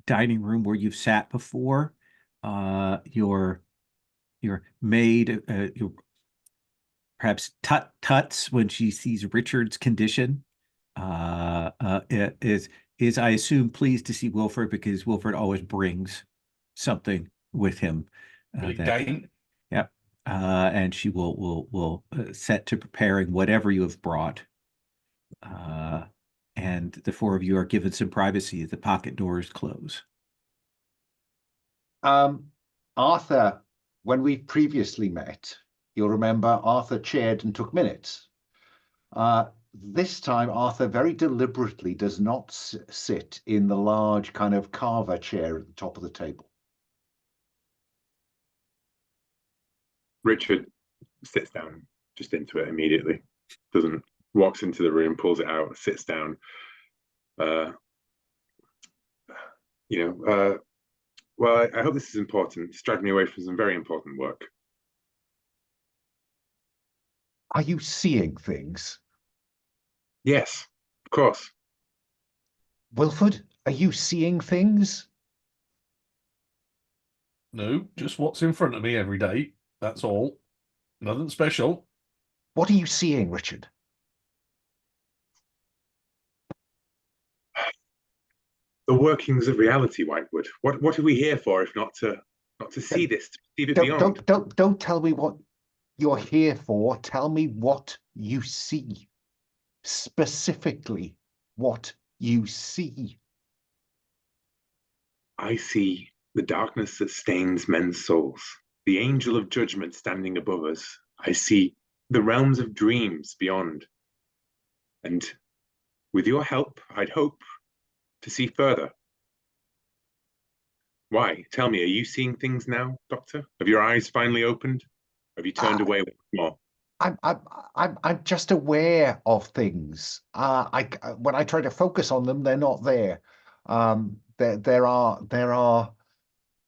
dining room where you've sat before. Your maid, perhaps Tuts, when she sees Richard's condition, is I assume pleased to see Wilford, because Wilford always brings something with him. Yeah. And she will set to preparing whatever you have brought. And the four of you are given some privacy as the pocket doors close. Arthur, when we previously met, you'll remember Arthur chaired and took minutes. This time, Arthur very deliberately does not sit in the large kind of carver chair at the top of the table. Richard sits down just into it immediately. Walks into the room, pulls it out, sits down. Well, I hope this is important. It's dragged me away from some very important work. Are you seeing things? Yes, of course. Wilford, are you seeing things? No, just what's in front of me every day. That's all. Nothing special. What are you seeing, Richard? The workings of reality, Whitewood. What are we here for if not to see this, to perceive it beyond? Don't tell me what you're here for. Tell me what you see. Specifically, what you see. I see the darkness that stains men's souls, the angel of judgment standing above us. I see the realms of dreams beyond. And with your help, I'd hope to see further. Why? Tell me, are you seeing things now, Doctor? Have your eyes finally opened? Have you turned away once more? I'm just aware of things. When I try to focus on them, they're not there. There are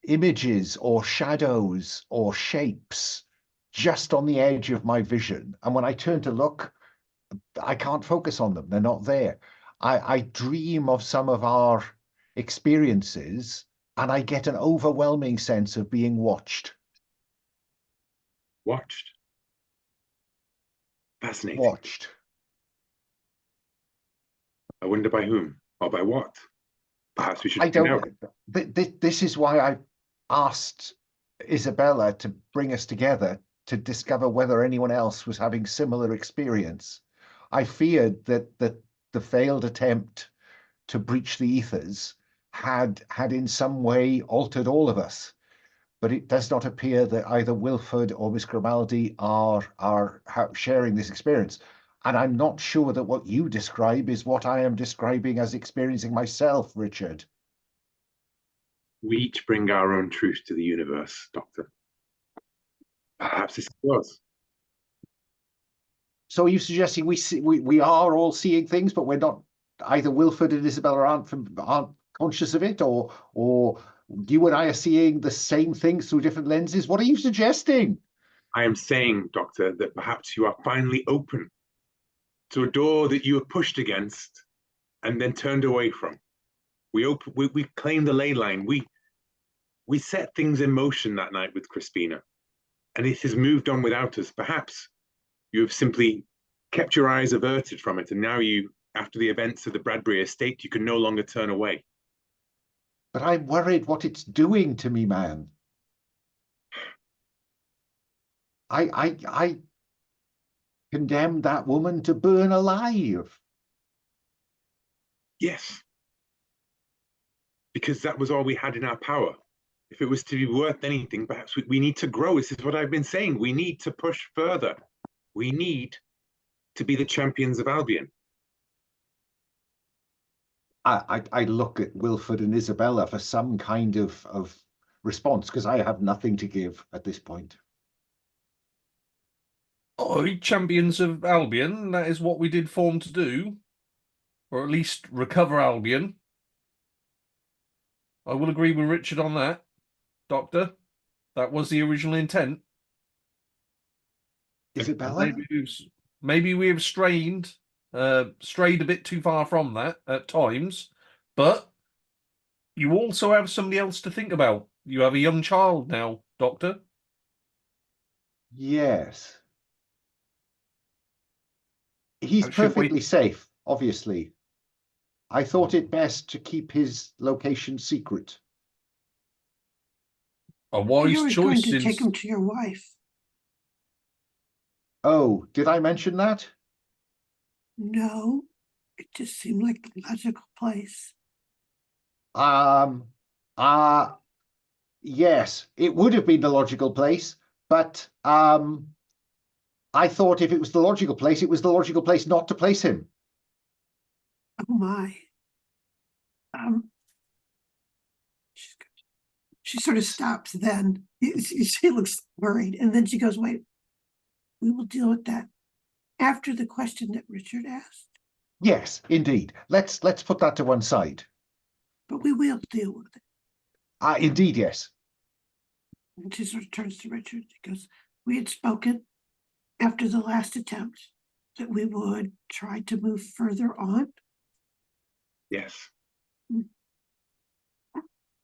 images or shadows or shapes just on the edge of my vision, and when I turn to look, I can't focus on them. They're not there. I dream of some of our experiences, and I get an overwhelming sense of being watched. Watched? Fascinating. Watched. I wonder by whom or by what. Perhaps we should. I don't. This is why I asked Isabella to bring us together to discover whether anyone else was having similar experience. I feared that the failed attempt to breach the ethers had in some way altered all of us. But it does not appear that either Wilford or Miss Grimaldi are sharing this experience. And I'm not sure that what you describe is what I am describing as experiencing myself, Richard. We each bring our own truth to the universe, Doctor. Perhaps this is yours. So are you suggesting we are all seeing things, but we're not, either Wilford and Isabella aren't conscious of it, or you and I are seeing the same things through different lenses? What are you suggesting? I am saying, Doctor, that perhaps you are finally open to a door that you were pushed against and then turned away from. We claimed the ley line. We set things in motion that night with Crispina, and it has moved on without us. Perhaps you have simply kept your eyes averted from it, and now you, after the events of the Bradbury estate, you can no longer turn away. But I'm worried what it's doing to me, man. I condemned that woman to burn alive. Yes. Because that was all we had in our power. If it was to be worth anything, perhaps we need to grow. This is what I've been saying. We need to push further. We need to be the champions of Albion. I look at Wilford and Isabella for some kind of response, because I have nothing to give at this point. Oh, champions of Albion, that is what we did form to do. Or at least recover Albion. I will agree with Richard on that, Doctor. That was the original intent. Isabella? Maybe we have strayed a bit too far from that at times, but you also have somebody else to think about. You have a young child now, Doctor. Yes. He's perfectly safe, obviously. I thought it best to keep his location secret. A wise You were choice. going to take him to your wife. Oh, did I mention that? No, it just seemed like the logical place. Yes, it would have been the logical place, but I thought if it was the logical place, it was the logical place not to place him. Oh my. She sort of stops then. She looks worried, and then she goes, wait, we will deal with that after the question that Richard asked. Yes, indeed. Let's put that to one side. But we will deal with it. Indeed, yes. And she sort of turns to Richard. She goes, we had spoken after the last attempt that we would try to move further on. Yes.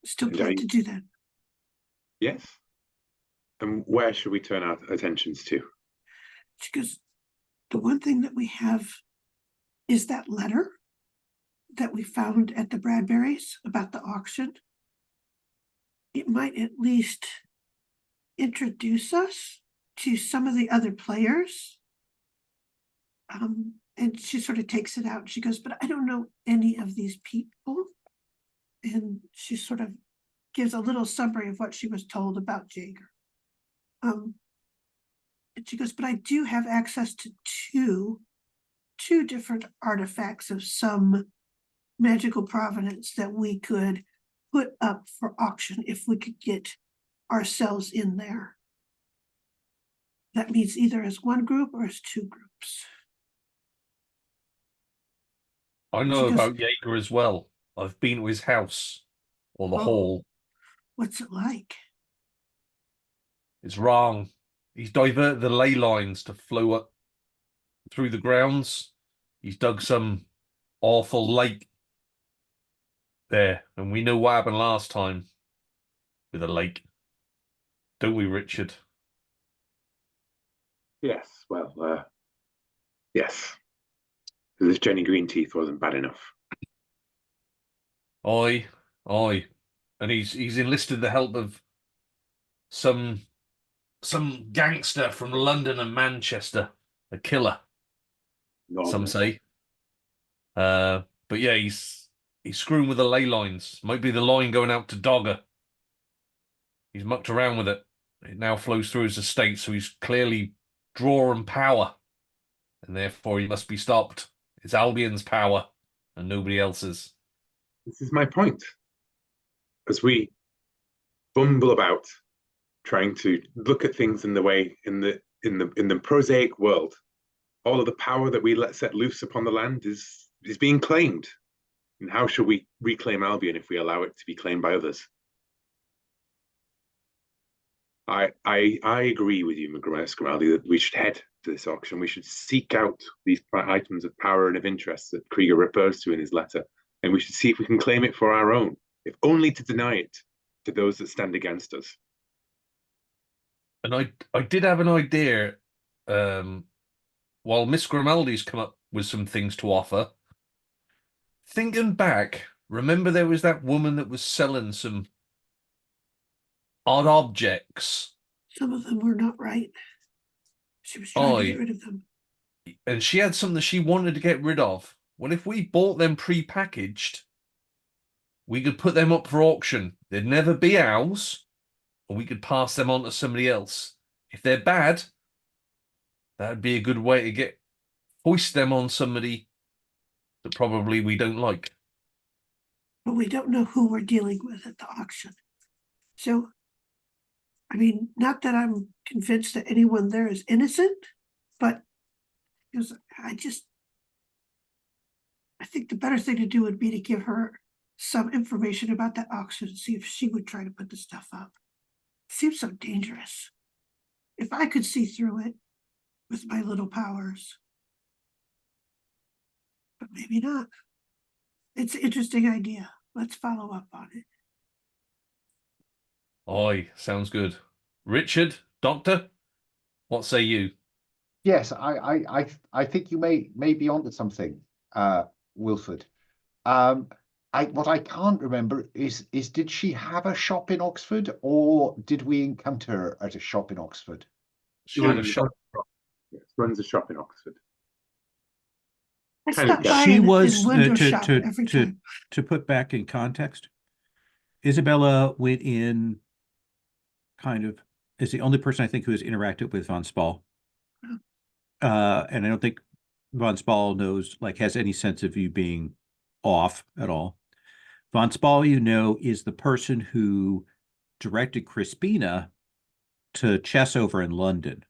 Still plan to do that. Yes. And where should we turn our attentions to? She goes, the one thing that we have is that letter that we found at the Bradburys about the auction. It might at least introduce us to some of the other players. And she sort of takes it out. And she goes, but I don't know any of these people. And she sort of gives a little summary of what she was told about Jaeger. And she goes, but I do have access to two different artifacts of some magical provenance that we could put up for auction if we could get ourselves in there. That means either as one group or as two groups. I know about Jaeger as well. I've been to his house or the hall. What's it like? It's wrong. He's diverted the ley lines to flow up through the grounds. He's dug some awful lake there, and we know what happened last time with a lake. Don't we, Richard? Yes, well, yes. This Jenny Greenteeth wasn't bad enough. Aye. And he's enlisted the help of some gangster from London and Manchester, a killer. Some say. But yeah, he's screwing with the ley lines. Might be the line going out to Dogger. He's mucked around with it. It now flows through his estate, so he's clearly drawing power. And therefore he must be stopped. It's Albion's power and nobody else's. This is my point. As we bumble about, trying to look at things in the way in the prosaic world. All of the power that we let set loose upon the land is being claimed. And how shall we reclaim Albion if we allow it to be claimed by others? I agree with you, Grimaldi, that we should head to this auction. We should seek out these items of power and of interest that Krieger refers to in his letter, and we should see if we can claim it for our own, if only to deny it to those that stand against us. And I did have an idea, while Miss Grimaldi's come up with some things to offer. Thinking back, remember there was that woman that was selling some odd objects. Some of them were not right. She was trying to get Aye. rid of them. And she had something she wanted to get rid of. Well, if we bought them pre-packaged, we could put them up for auction. They'd never be ours, and we could pass them on to somebody else. If they're bad, that'd be a good way to hoist them on somebody that probably we don't like. But we don't know who we're dealing with at the auction. So, I mean, not that I'm convinced that anyone there is innocent, but because I think the better thing to do would be to give her some information about that auction and see if she would try to put the stuff up. It seems so dangerous. If I could see through it with my little powers. But maybe not. It's an interesting idea. Let's follow up on it. Aye, sounds good. Richard, Doctor, what say you? Yes, I think you may be onto something, Wilford. What I can't remember is did she have a shop in Oxford, or did we encounter her at a shop in Oxford? She had a shop. Yes, runs a shop in Oxford. I Kind of, stop yeah. by She and was window shop every time. to put back in context. Isabella went in kind of is the only person I think who has interacted with von Spall. And I don't think von Spall has any sense of you being off at all. Von Spall, is the person who directed Crispina to chess over in London.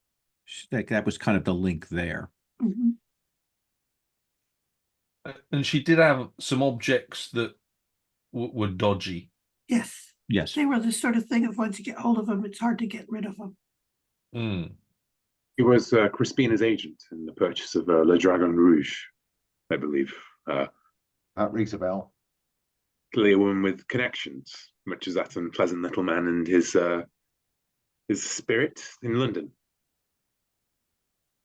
That was kind of the link there. Mhm. And she did have some objects that were dodgy. Yes. Yes. They were the sort of thing of once you get hold of them, it's hard to get rid of them. Mm. He was Crispina's agent in the purchase of Le Dragon Rouge, I believe. That rings a bell. Clearly a woman with connections, much as that unpleasant little man and his spirit in London.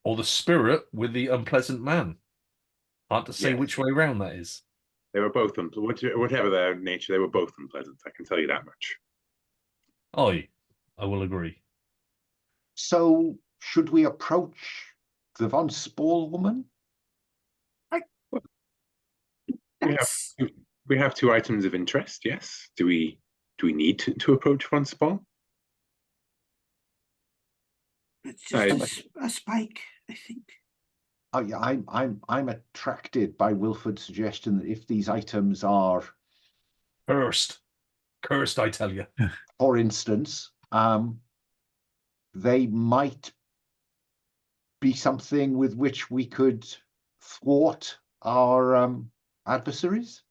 Or the spirit with the unpleasant man. Hard to say Yes. which way round that is. They were both whatever their nature, they were both unpleasant. I can tell you that much. Aye, I will agree. So should we approach the von Spall woman? That's, We have two items of interest. Yes. Do we need to approach von Spall? it's just a spike, I think. Oh yeah, I'm attracted by Wilford's suggestion that if these items are, Cursed, I tell you. for instance, they might be something with which we could thwart our adversaries.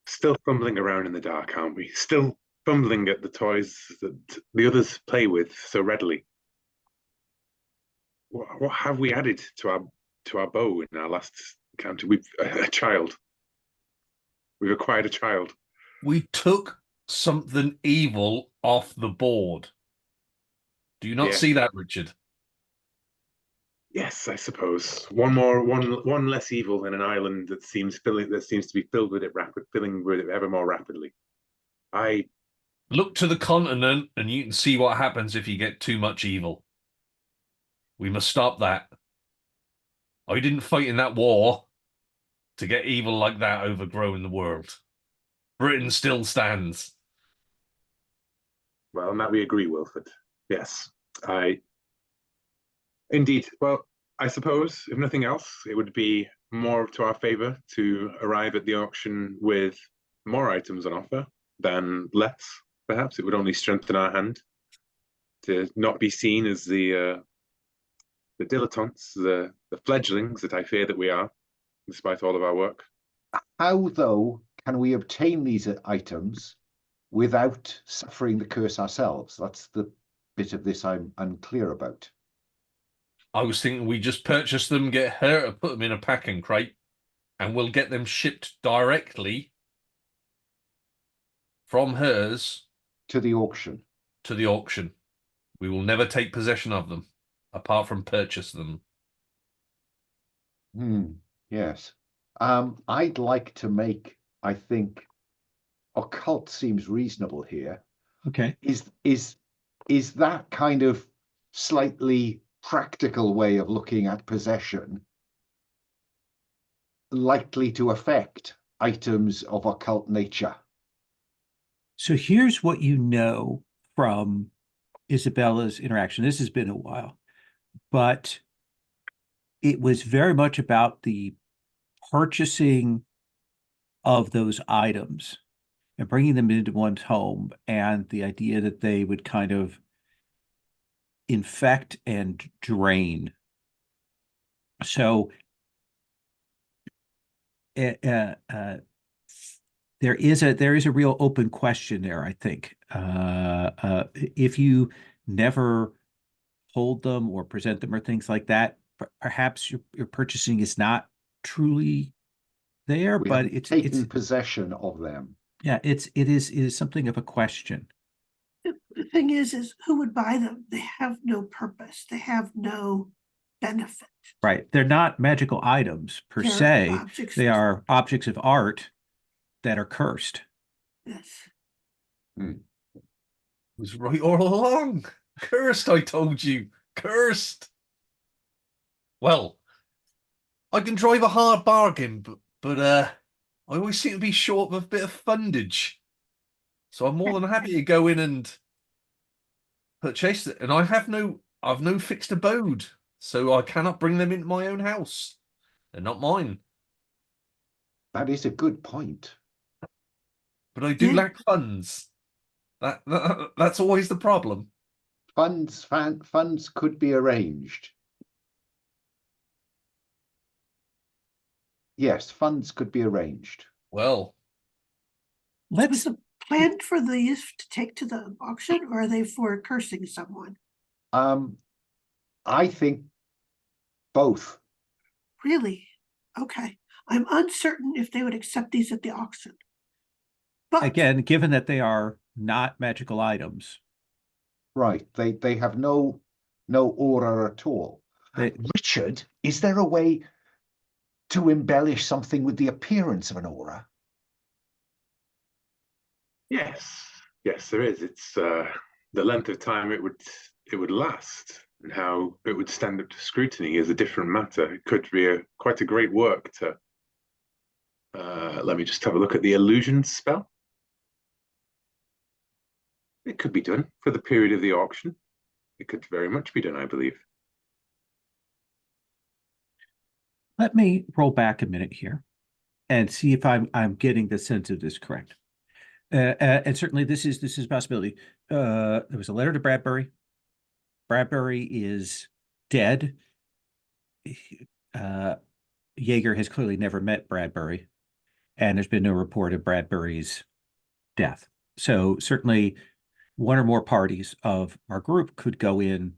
Still fumbling around in the dark, aren't we? Still fumbling at the toys that the others play with so readily. What have we added to our bow in our last encounter? We've a child. We've acquired a child. We took something evil off the board. Do you not see that, Richard? Yes, I suppose. One less evil in an island that seems to be filling with it ever more rapidly. I Look to the continent and you can see what happens if you get too much evil. We must stop that. I didn't fight in that war to get evil like that overgrowing the world. Britain still stands. Well, that we agree, Wilford. Yes, indeed. Well, I suppose, if nothing else, it would be more to our favor to arrive at the auction with more items on offer, than less. Perhaps it would only strengthen our hand to not be seen as the dilettantes, the fledglings that I fear that we are, despite all of our work. How, though, can we obtain these items without suffering the curse ourselves? That's the bit of this I'm unclear about. I was thinking we just purchase them, get her to put them in a packing crate, and we'll get them shipped directly from hers To the auction. to the auction. We will never take possession of them, apart from purchase them. Yes. I'd like to make, I think, occult seems reasonable here. Okay. Is that kind of slightly practical way of looking at possession likely to affect items of occult nature? So here's what you know from Isabella's interaction. This has been a while, but it was very much about the purchasing of those items and bringing them into one's home, and the idea that they would kind of infect and drain. So there is a real open question there, I think. If you never hold them or present them or things like that, perhaps your purchasing is not truly there, We but haven't it's taken possession of them. yeah, it is something of a question. The thing is who would buy them? They have no purpose. They have no benefit. Right. They're not magical items per They're se. objects They of- are objects of art that are cursed. Yes. It was right all along. Cursed, I told you. Cursed. Well, I can drive a hard bargain, but I always seem to be short of a bit of fundage. So I'm more than happy to go in and purchase it. And I've no fixed abode, so I cannot bring them into my own house. They're not mine. That is a good point. But I do Yeah. lack funds. That's always the problem. Funds could be arranged. Yes, funds could be arranged. Well, Was Let's the plan for these to take to the auction, or are they for cursing someone? I think both. Really? Okay. I'm uncertain if they would accept these at the auction. But again, given that they are not magical items, Right. They have no aura at all. they, Richard, is there a way to embellish something with the appearance of an aura? Yes, there is. It's the length of time it would last and how it would stand up to scrutiny is a different matter. It could be quite a great work to. Let me just have a look at the illusion spell. It could be done for the period of the auction. It could very much be done, I believe. let me roll back a minute here and see if I'm getting the sense of this correct. And certainly this is a possibility. There was a letter to Bradbury. Bradbury is dead. Jaeger has clearly never met Bradbury, and there's been no report of Bradbury's death. So certainly one or more parties of our group could go in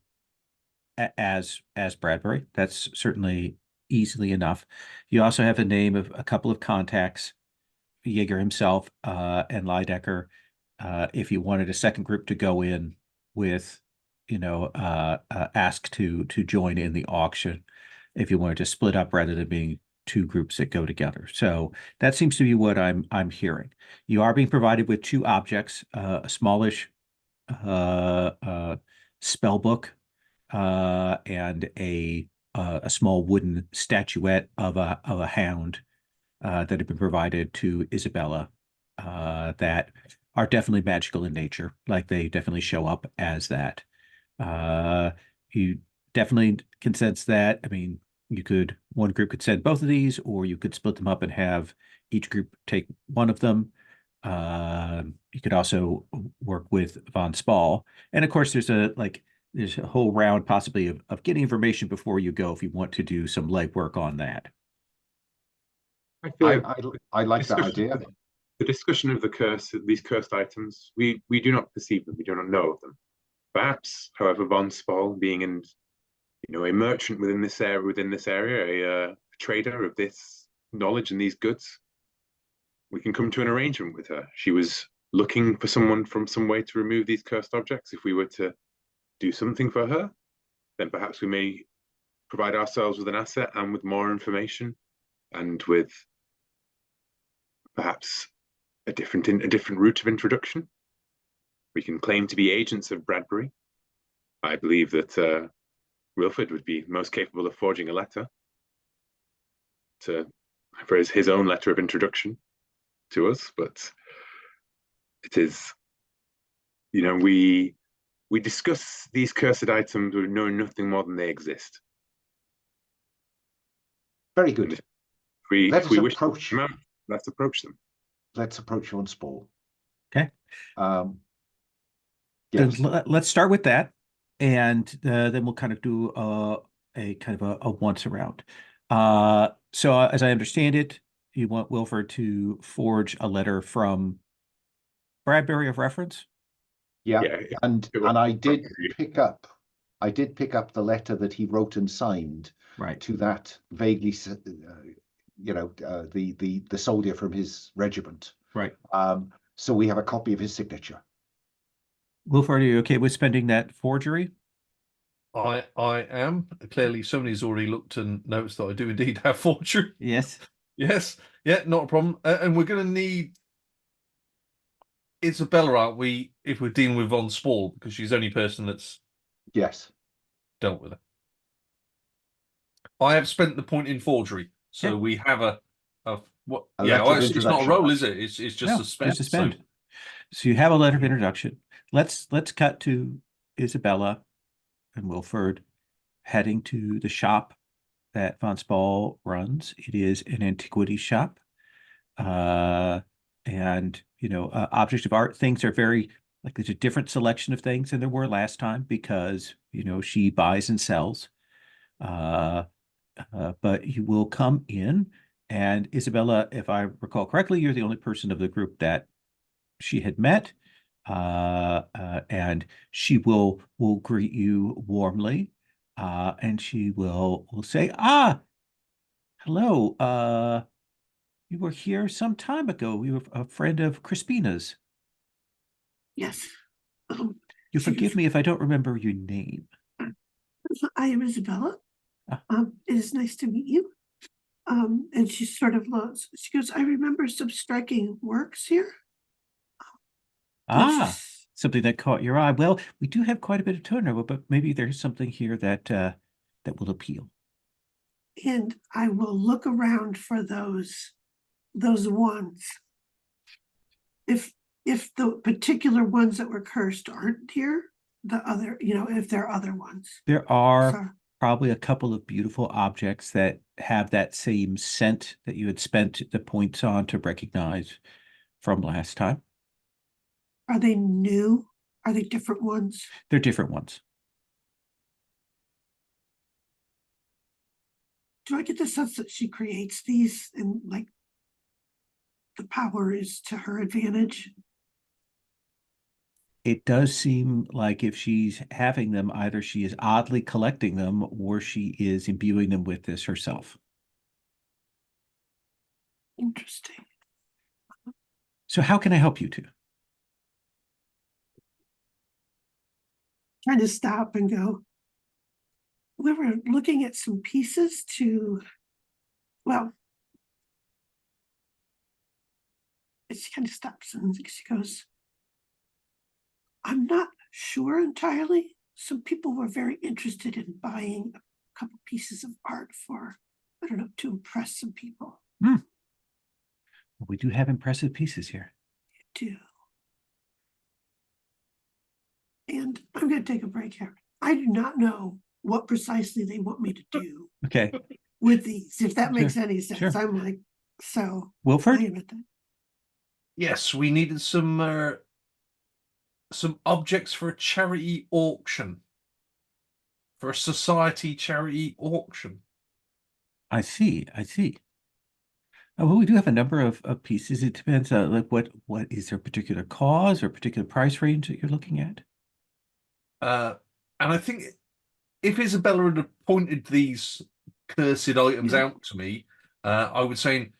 as Bradbury. That's certainly easily enough. You also have the name of a couple of contacts, Jaeger himself and Lydecker. If you wanted a second group to go in with, ask to join in the auction, if you wanted to split up rather than being two groups that go together. So that seems to be what I'm hearing. You are being provided with two objects, a smallish spell book and a small wooden statuette of a hound that had been provided to Isabella that are definitely magical in nature. Like they definitely show up as that. You definitely can sense that. I mean, one group could send both of these, or you could split them up and have each group take one of them. You could also work with von Spall. And of course, there's a whole round possibly of getting information before you go if you want to do some legwork on that. I feel like I like that discussion- idea. the discussion of the curse, these cursed items, we do not perceive them, we do not know of them. Perhaps, however, von Spall, being a merchant within this area, a trader of this knowledge and these goods, we can come to an arrangement with her. She was looking for someone from some way to remove these cursed objects. If we were to do something for her, then perhaps we may provide ourselves with an asset and with more information, and with perhaps a different route of introduction. We can claim to be agents of Bradbury. I believe that Wilfred would be most capable of forging a letter for his own letter of introduction to us. But it is, we discuss these cursed items, we know nothing more than they exist. Very good. If we wish to come out, let's approach them. Let's approach von Spall. Okay. Yes. Let's start with that, and then we'll kind of do a kind of a once around. So as I understand it, you want Wilford to forge a letter from Bradbury of reference? Yeah, Yeah, and I did pick up the letter that he wrote and signed Right. to that vaguely, the soldier from his regiment. Right. So we have a copy of his signature. Wilford, are you okay with spending that forgery? I am. Clearly, somebody's already looked and noticed that I do indeed have forgery. Yes. Yes. Yeah, not a problem. And we're going to need Isabella, aren't we, if we're dealing with von Spall, because she's the only person that's Yes. dealt with it. I have spent the point in forgery, so Yeah. we have a what? A Yeah, letter of it's not a introduction. roll, is it? It's just No, a spend. just a spend. So you have a letter of introduction. Let's cut to Isabella and Wilford heading to the shop that von Spall runs. It is an antiquity shop. And objects of art, things are very, like, there's a different selection of things than there were last time because, she buys and sells. But you will come in, and Isabella, if I recall correctly, you're the only person of the group that she had met. And she will greet you warmly, and she will say, hello, you were here some time ago. You were a friend of Crispina's. Yes. You forgive me if I don't remember your name. I am Isabella. Ah. It is nice to meet you. And she sort of looks. She goes, I remember some striking works here. Something that caught your eye. Well, we do have quite a bit of turnover, but maybe there's something here that will appeal. And I will look around for those ones. If the particular ones that were cursed aren't here, the other, if there are other ones. There are probably a couple of beautiful objects that have that same scent that you had spent the points on to recognize from last time. Are they new? Are they different ones? They're different ones. Do I get the sense that she creates these and like the power is to her advantage? It does seem like if she's having them, either she is oddly collecting them or she is imbuing them with this herself. Interesting. So how can I help you two? Trying to stop and go. We were looking at some pieces to, well, she kind of stops and she goes, I'm not sure entirely. Some people were very interested in buying a couple pieces of art for, I don't know, to impress some people. Well, we do have impressive pieces here. You do. And I'm going to take a break here. I do not know what precisely they want me to do Okay. with these, if that makes any sense. Sure. I'm like, so Wilford? I admit that. Yes, we needed some objects for a charity auction, for a society charity auction. I see. I see. Well, we do have a number of pieces. It depends. Like what is there a particular cause or particular price range that you're looking at? And I think if Isabella had pointed these cursed items Yeah. out to me, I would say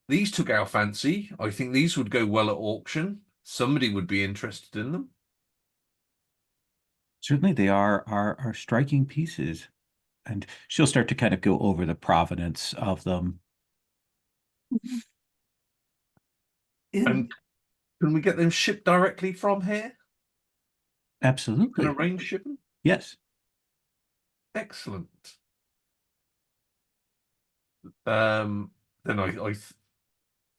these took our fancy. I think these would go well at auction. Somebody would be interested in them. Certainly, they are striking pieces, and she'll start to kind of go over the provenance of them. And can we get them shipped directly from here? Can Absolutely. arrange shipping? Yes. Excellent. Then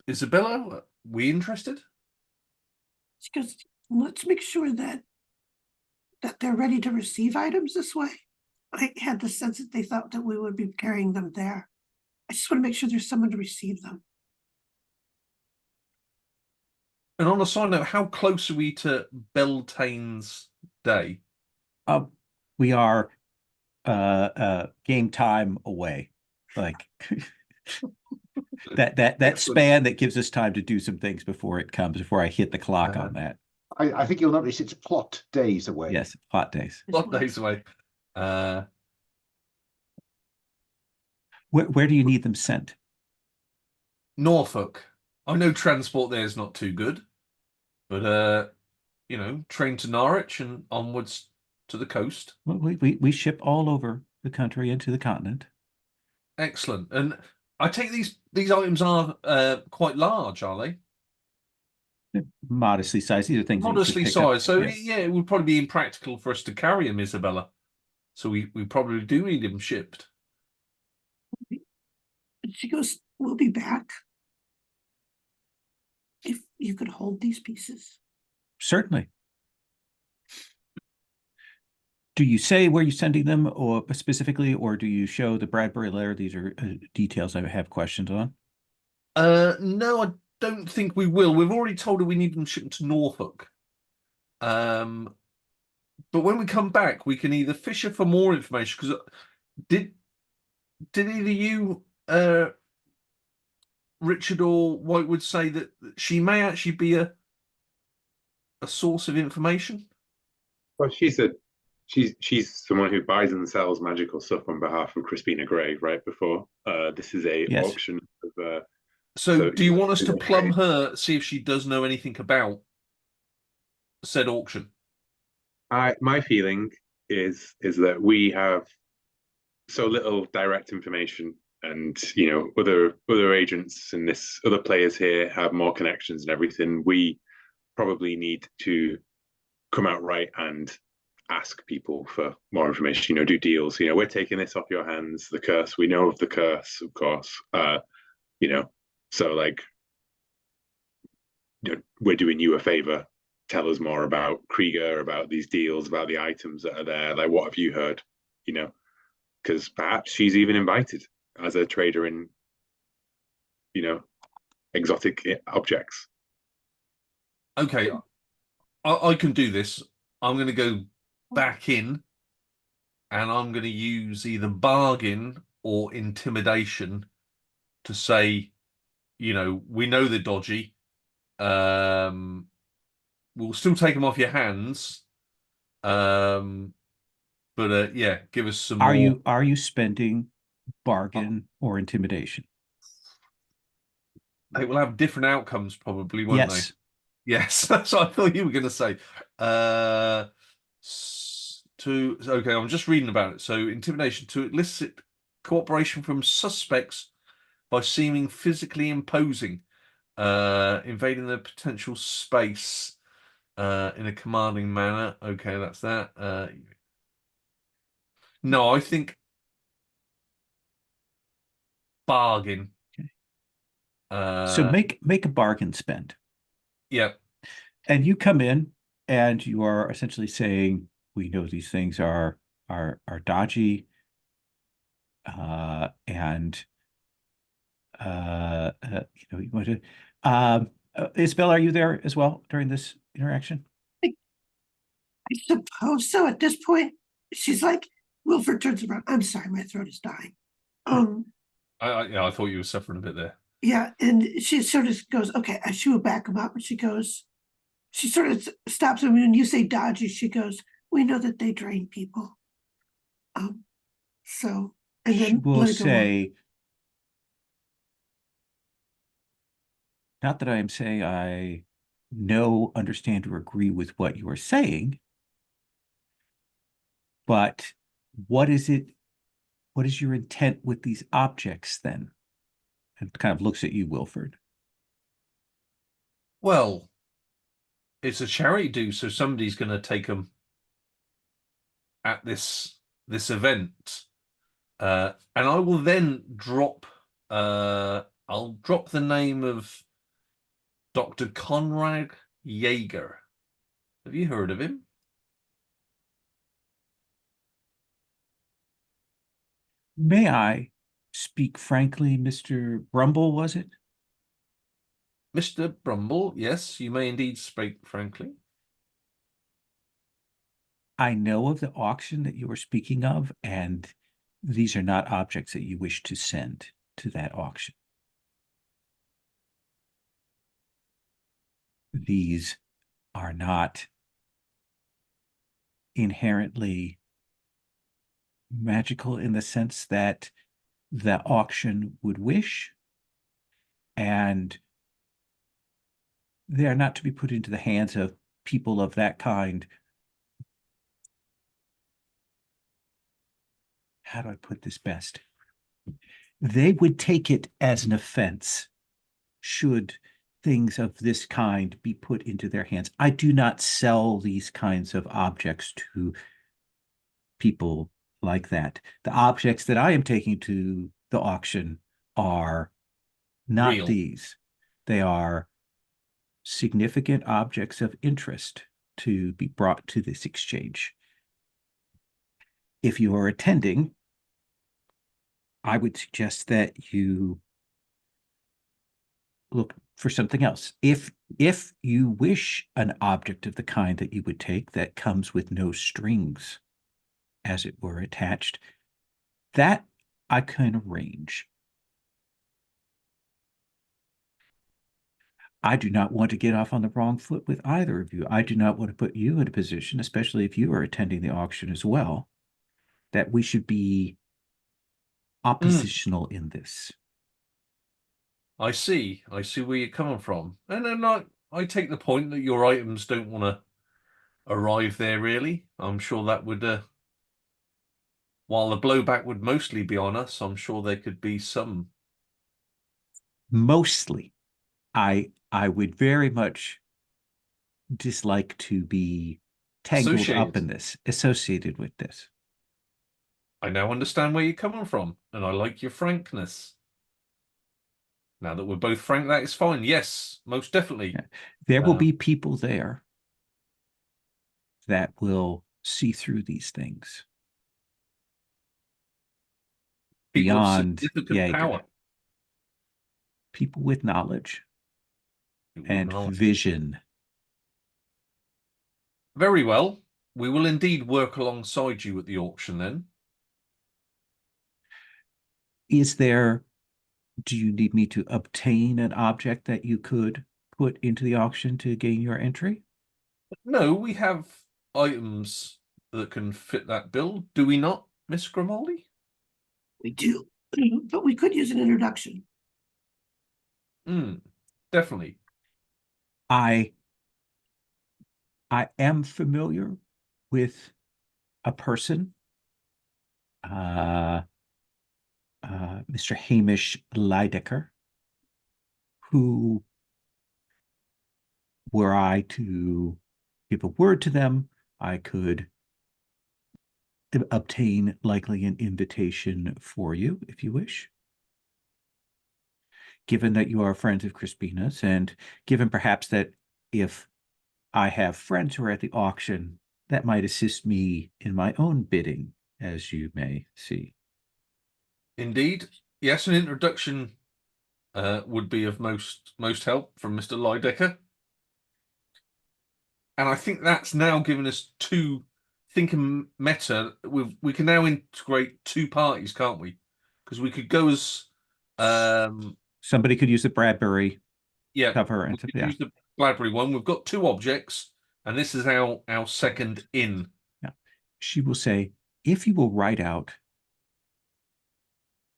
Isabella, we interested? She goes, let's make sure that they're ready to receive items this way. I had the sense that they thought that we would be carrying them there. I just want to make sure there's someone to receive them. And on a side note, how close are we to Beltane's day? We are game time away. Like that span that gives us time to do some things before it comes, before I hit the clock on that. I think you'll notice it's plot days away. Yes, hot days. What days away? Where do you need them sent? Norfolk. I know transport there is not too good, but train to Norwich and onwards to the coast. Well, we ship all over the country and to the continent. Excellent. And I take these items are quite large, are they? They're modestly sized. These are things that you could Modestly pick up. sized. So Yes. yeah, it would probably be impractical for us to carry them, Isabella. So we probably do need them shipped. And she goes, we'll be back. If you could hold these pieces. Certainly. Do you say where you're sending them, or specifically, or do you show the Bradbury letter? These are details I have questions on. No, I don't think we will. We've already told her we need them shipped to Norfolk. But when we come back, we can either fish her for more information, because did either you, Richard or Whitewood, say that she may actually be a source of information? Well, she's someone who buys and sells magical stuff on behalf of Crispina Gray right before. This is a Yes. auction of So do you want us to plumb her, see if she does know anything about said auction? my feeling is that we have so little direct information, and other agents and other players here have more connections and everything. We probably need to come out right and ask people for more information, do deals. We're taking this off your hands, the curse. We know of the curse, of course. So like, we're doing you a favor. Tell us more about Krieger, about these deals, about the items that are there. Like, what have you heard? Because perhaps she's even invited as a trader in, exotic objects. Okay, I can do this. I'm going to go back in, and I'm going to use either bargain or intimidation to say, we know they're dodgy. We'll still take them off your hands. But yeah, give us some more. Are you spending bargain or intimidation? They will have different outcomes, probably, won't they? Yes. Yes, that's what I thought you were going to say. Okay, I'm just reading about it. So, intimidation to elicit cooperation from suspects by seeming physically imposing, invading their potential space in a commanding manner. Okay, that's that. No, I think bargain. So make a bargain spend. Yeah. And you come in and you are essentially saying, we know these things are dodgy, and you want to, Isabel, are you there as well during this interaction? I suppose so. At this point, she's like, Wilford turns around. I'm sorry, my throat is dying. Yeah, I thought you were suffering a bit there. Yeah, and she sort of goes, okay, she will back him up, and she goes, she sort of stops him. When you say dodgy, she goes, we know that they drain people. So, and She then will let it go on. say, not that I am saying I know, understand, or agree with what you are saying, but what is it? What is your intent with these objects then? And kind of looks at you, Wilford. Well, it's a charity do, so somebody's going to take them at this event, and I will then drop. I'll drop the name of Dr. Conrad Jaeger. Have you heard of him? May I speak frankly, Mr. Brumble, was it? Mr. Brumble, yes, you may indeed speak frankly. I know of the auction that you are speaking of, and these are not objects that you wish to send to that auction. These are not inherently magical in the sense that the auction would wish, and they are not to be put into the hands of people of that kind. How do I put this best? They would take it as an offense should things of this kind be put into their hands. I do not sell these kinds of objects to people like that. The objects that I am taking to the auction are not Real. these. They are significant objects of interest to be brought to this exchange. If you are attending, I would suggest that you look for something else. If you wish an object of the kind that you would take that comes with no strings, as it were, attached, that I can arrange. I do not want to get off on the wrong foot with either of you. I do not want to put you in a position, especially if you are attending the auction as well, that we should be oppositional in this. I see where you're coming from. And then I take the point that your items don't want to arrive there, really. I'm sure that would, while the blowback would mostly be on us, I'm sure there could be some. Mostly, I would very much dislike to be tangled up in this, associated with this. I now understand where you're coming from, and I like your frankness. Now that we're both frank, that is fine. Yes, most definitely. Yeah. There will be people there that will see through these things. People Beyond of significant power. People with knowledge and vision. Very well. We will indeed work alongside you at the auction then. Do you need me to obtain an object that you could put into the auction to gain your entry? No, we have items that can fit that bill. Do we not, Miss Grimaldi? We do, but we could use an introduction. Definitely. I am familiar with a person, Mr. Hamish Lydecker, who, were I to give a word to them, I could obtain likely an invitation for you, if you wish. Given that you are friends of Crispina's, and given perhaps that if I have friends who are at the auction, that might assist me in my own bidding, as you may see. Indeed. Yes, an introduction would be of most help from Mr. Lydecker. And I think that's now given us two thinking meta. We can now integrate two parties, can't we? Because we could go as somebody could use the Bradbury cover we and could use the Bradbury one. We've got two objects, and this is our second in. Yeah. She will say, if you will write out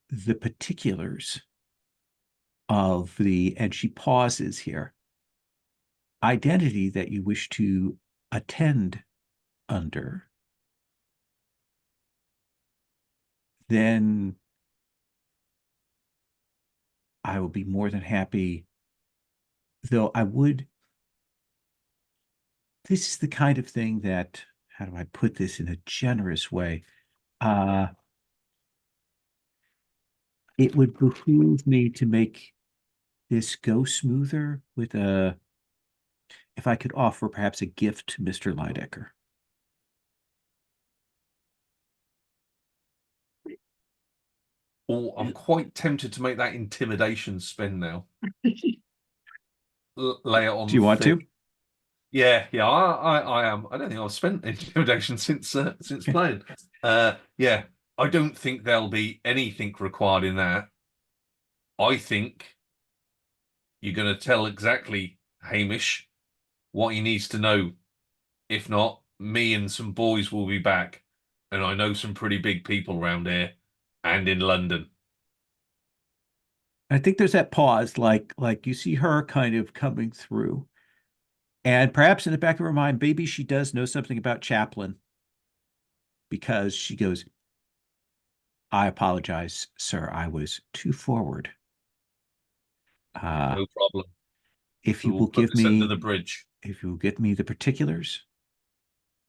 the particulars of the, and she pauses here, identity that you wish to attend under, then I will be more than happy, though I would, this is the kind of thing that, how do I put this in a generous way? It would behoove me to make this go smoother with if I could offer perhaps a gift to Mr. Lydecker. Or I'm quite tempted to make that intimidation spin now. Lay it on. Do you want to? Yeah, I am. I don't think I've spent intimidation since playing. Yeah, I don't think there'll be anything required in that. I think you're going to tell exactly Hamish what he needs to know. If not, me and some boys will be back, and I know some pretty big people around here and in London. I think there's that pause, like you see her kind of coming through. And perhaps in the back of her mind, maybe she does know something about Chaplin, because she goes, I apologize, sir. I was too forward. No problem. If you will give me under the bridge. If you will give me the particulars,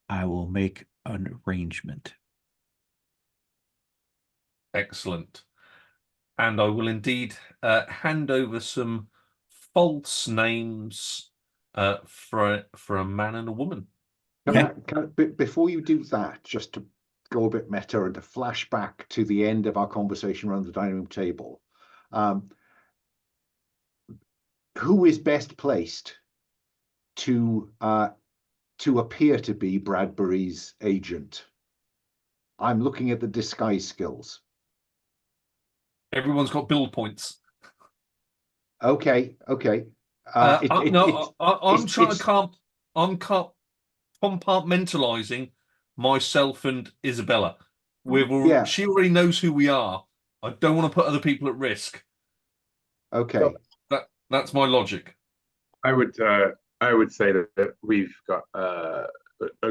I will make an arrangement. Excellent. And I will indeed hand over some false names for a man and a woman. Before you do that, just to go a bit meta and to flash back to the end of our conversation around the dining room table, who is best placed to appear to be Bradbury's agent? I'm looking at the disguise skills. Everyone's got build points. Okay. I'm trying to I'm compartmentalizing myself and Isabella. She already knows who we are. I don't want to put other people at risk. Okay. So that's my logic. I would say that we've got a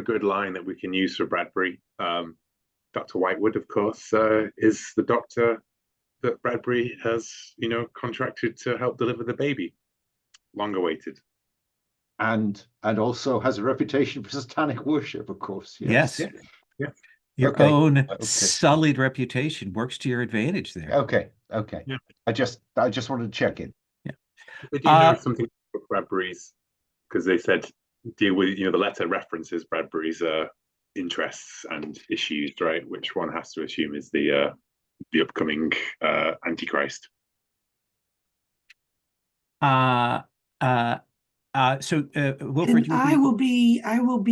good line that we can use for Bradbury. Dr. Whitewood, of course, is the doctor that Bradbury has, contracted to help deliver the baby. Long awaited. And also has a reputation for satanic worship, of course. Yes. Yeah. Your own sullied reputation works to your advantage there. Okay. Yeah. I just wanted to check in. Yeah. They do know something about Bradbury's, because they said deal with, the letter references Bradbury's interests and issues, right? Which one has to assume is the upcoming Antichrist. So Wilfred, I will be what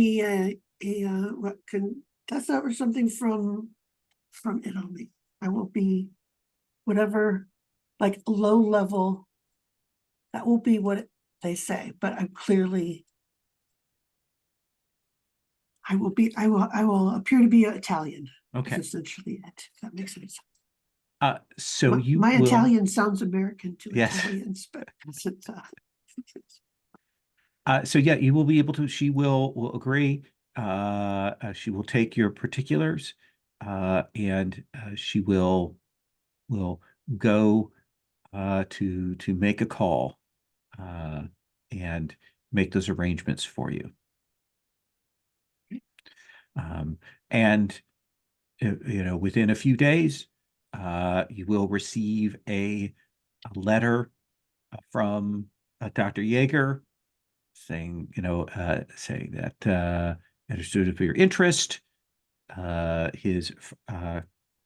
can that's over something from Italy. I will be whatever, like low level. That will be what they say, but I'm clearly. I will appear to be Italian. Okay. That's essentially it. If that makes sense. So my Italian sounds American to Italians, but so yeah, you will be able to. She will agree. She will take your particulars, and she will go to make a call and make those arrangements for you. And within a few days, you will receive a letter from Dr. Yeager saying that understood of your interest. His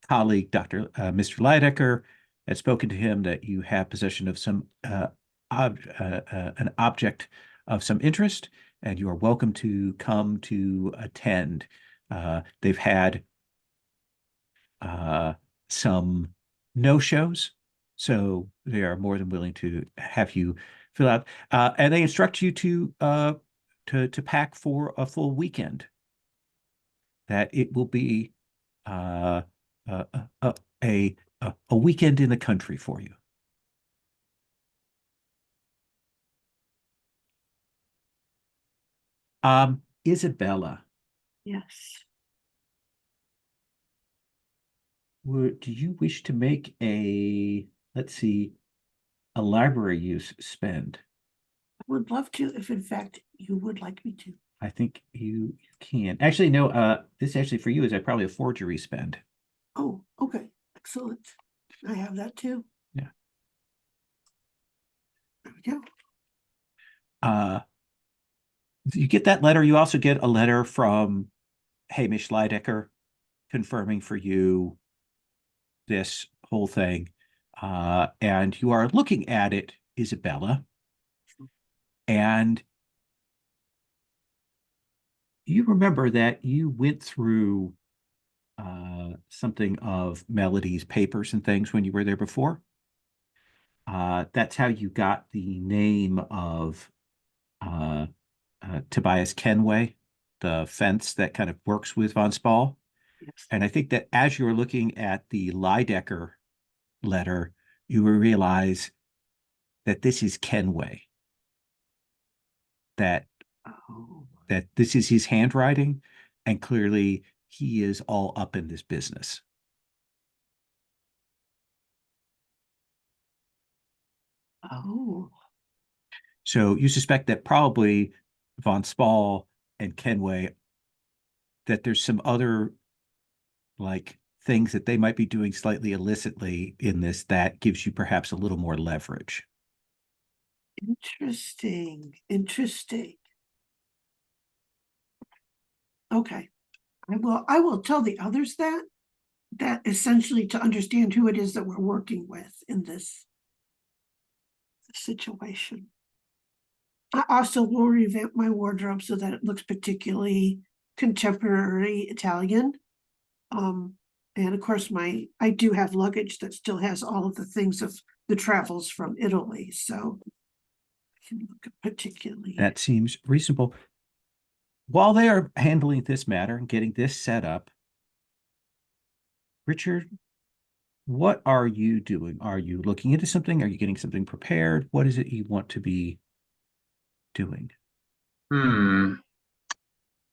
colleague, Mr. Lydecker, had spoken to him that you have possession of some an object of some interest, and you are welcome to come to attend. They've had some no-shows, so they are more than willing to have you fill out. And they instruct you to pack for a full weekend. That it will be a weekend in the country for you. Isabella, Yes. do you wish to make let's see, a library use spend? I would love to, if in fact you would like me to. I think you can. Actually, no, this actually for you is probably a forgery spend. Oh, okay. Excellent. I have that too. Yeah. There we go. You get that letter. You also get a letter from Hamish Lydecker confirming for you this whole thing. And you are looking at it, Isabella, and you remember that you went through something of Melody's papers and things when you were there before. That's how you got the name of Tobias Kenway, the fence that kind of works with Von Spall. Yes. And I think that as you're looking at the Lydecker letter, you will realize that this is Kenway. That this is his handwriting, and clearly he is all up in this business. Oh. So you suspect that probably Von Spall and Kenway, that there's some other like things that they might be doing slightly illicitly in this that gives you perhaps a little more leverage. Interesting. Interesting. Okay. I will tell the others that essentially to understand who it is that we're working with in this situation. I also will revamp my wardrobe so that it looks particularly contemporary Italian. And of course I do have luggage that still has all of the things of the travels from Italy, so I can look particularly. That seems reasonable. While they are handling this matter and getting this set up, Richard, what are you doing? Are you looking into something? Are you getting something prepared? What is it you want to be doing?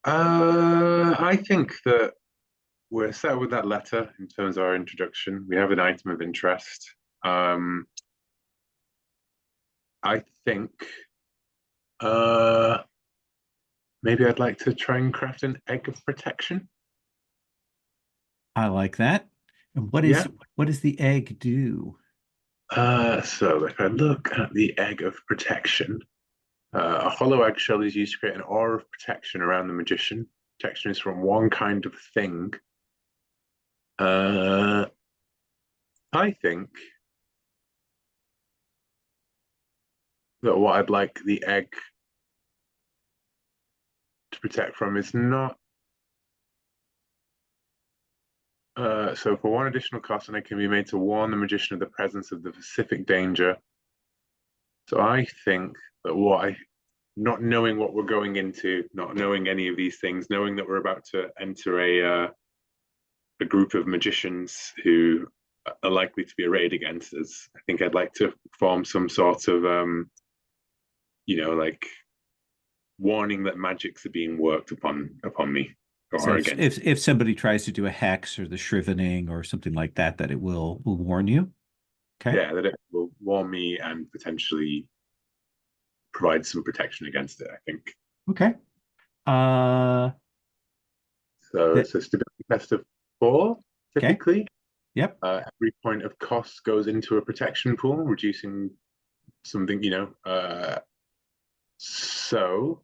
I think that we're set with that letter in terms of our introduction. We have an item of interest. I think maybe I'd like to try and craft an egg of protection. I like that. And what does the egg do? So if I look at the egg of protection, a hollow eggshell is used to create an aura of protection around the magician. Protection is from one kind of thing. I think that what I'd like the egg to protect from is not. So for one additional cost, an egg can be made to warn the magician of the presence of the specific danger. So I think that not knowing what we're going into, not knowing any of these things, knowing that we're about to enter a group of magicians who are likely to be arrayed against us, I think I'd like to form some sort of, like warning that magics are being worked upon me. So if somebody tries to do a hex or the shrivening or something like that, that it will warn you. Okay. Yeah, that it will warn me and potentially provide some protection against it, I think. Okay. So it's a stability test of 4, typically. Okay. Yep. Every point of cost goes into a protection pool, reducing something, so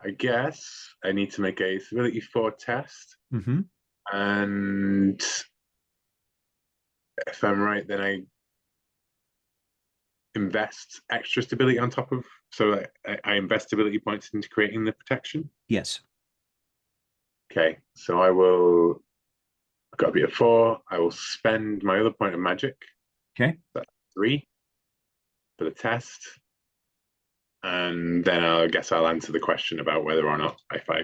I guess I need to make a stability 4 test. Mm-hmm. And if I'm right, then I invest extra stability on top of, so I invest stability points into creating the protection? Yes. Okay, so I will, I've got to be a 4. I will spend my other point of magic. Okay. That's 3 for the test. And then I guess I'll answer the question about whether or not, if I,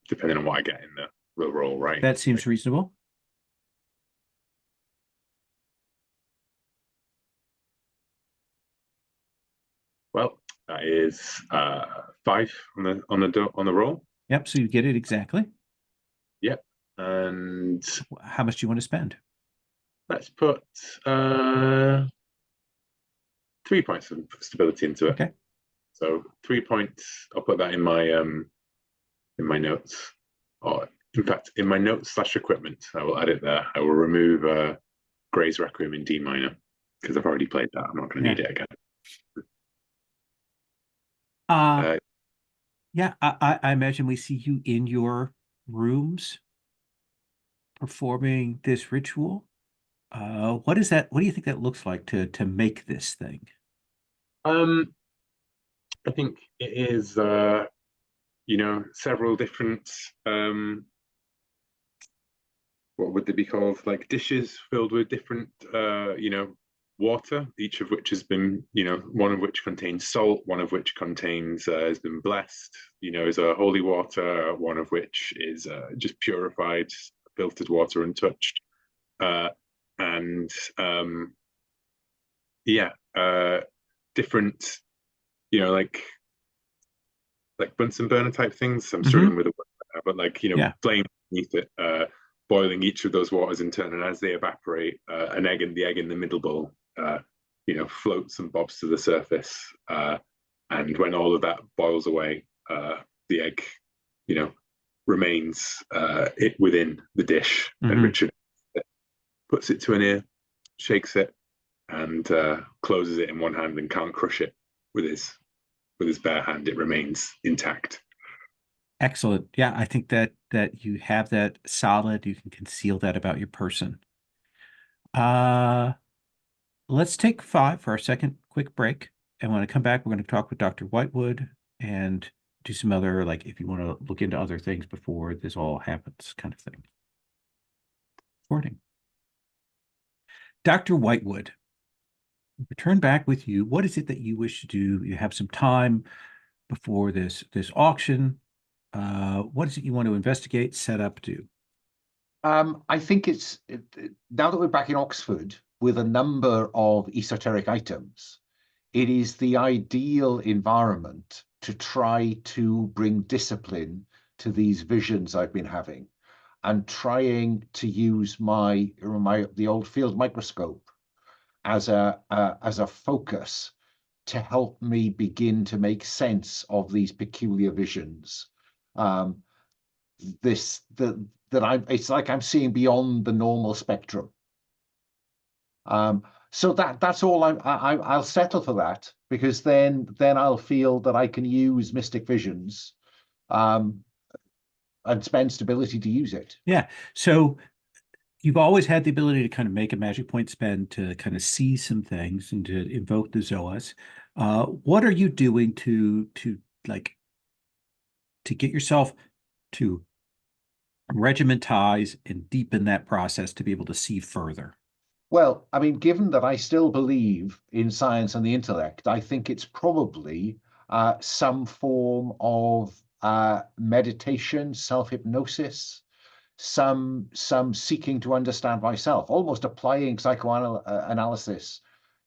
depending on what I get in the roll, right? That seems reasonable. Well, that is 5 on the roll. Yep. So you get it exactly. Yep. And How much do you want to spend? let's put 3 points of stability into it. Okay. So 3 points. I'll put that in my notes, or in fact, in my notes / equipment. I will add it there. I will remove Gray's Requiem in D minor because I've already played that. I'm not going to need it again. Yeah, I imagine we see you in your rooms performing this ritual. What is that? What do you think that looks like to make this thing? I think it is several different what would they be called? Like dishes filled with different water, each of which has been, one of which contains salt, one of which contains has been blessed, is a holy water, one of which is just purified, filtered water, untouched, and different, like Bunsen burner type things. I'm struggling with it, but flame beneath it, boiling each of those waters in turn, and as they evaporate, the egg in the middle bowl, floats and bobs to the surface, and when all of that boils away, the egg, remains it within the dish, and Richard puts it to an ear, shakes it, and closes it in one hand and can't crush it with his bare hand. It remains intact. Excellent. Yeah, I think that you have that solid. You can conceal that about your person. Let's take 5 for our second quick break. And when I come back, we're going to talk with Dr. Whitewood and do some other, like, if you want to look into other things before this all happens, kind of thing. Recording. Dr. Whitewood, return back with you. What is it that you wish to do? You have some time before this auction. What is it you want to investigate, set up, do? I think now that we're back in Oxford with a number of esoteric items, it is the ideal environment to try to bring discipline to these visions I've been having, and trying to use the old field microscope as a focus to help me begin to make sense of these peculiar visions. It's like I'm seeing beyond the normal spectrum. So that's all. I'll settle for that, because then I'll feel that I can use mystic visions, and spend stability to use it. Yeah. So you've always had the ability to kind of make a magic point spend to kind of see some things and to invoke the Zoas. What are you doing to get yourself to regimentize and deepen that process to be able to see further? Well, I mean, given that I still believe in science and the intellect, I think it's probably some form of meditation, self-hypnosis, some seeking to understand myself, almost applying psychoanalysis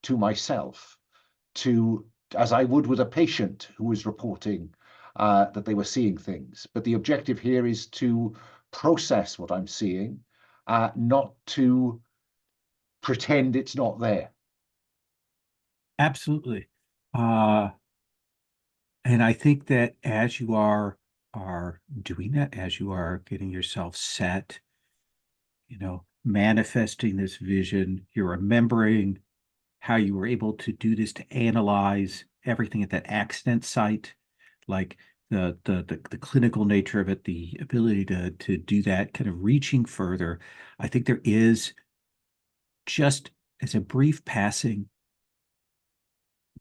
to myself, as I would with a patient who was reporting that they were seeing things. But the objective here is to process what I'm seeing, not to pretend it's not there. Absolutely. And I think that as you are doing that, as you are getting yourself set, manifesting this vision, you're remembering how you were able to do this, to analyze everything at that accident site, like the clinical nature of it, the ability to do that, kind of reaching further. I think there is, just as a brief passing,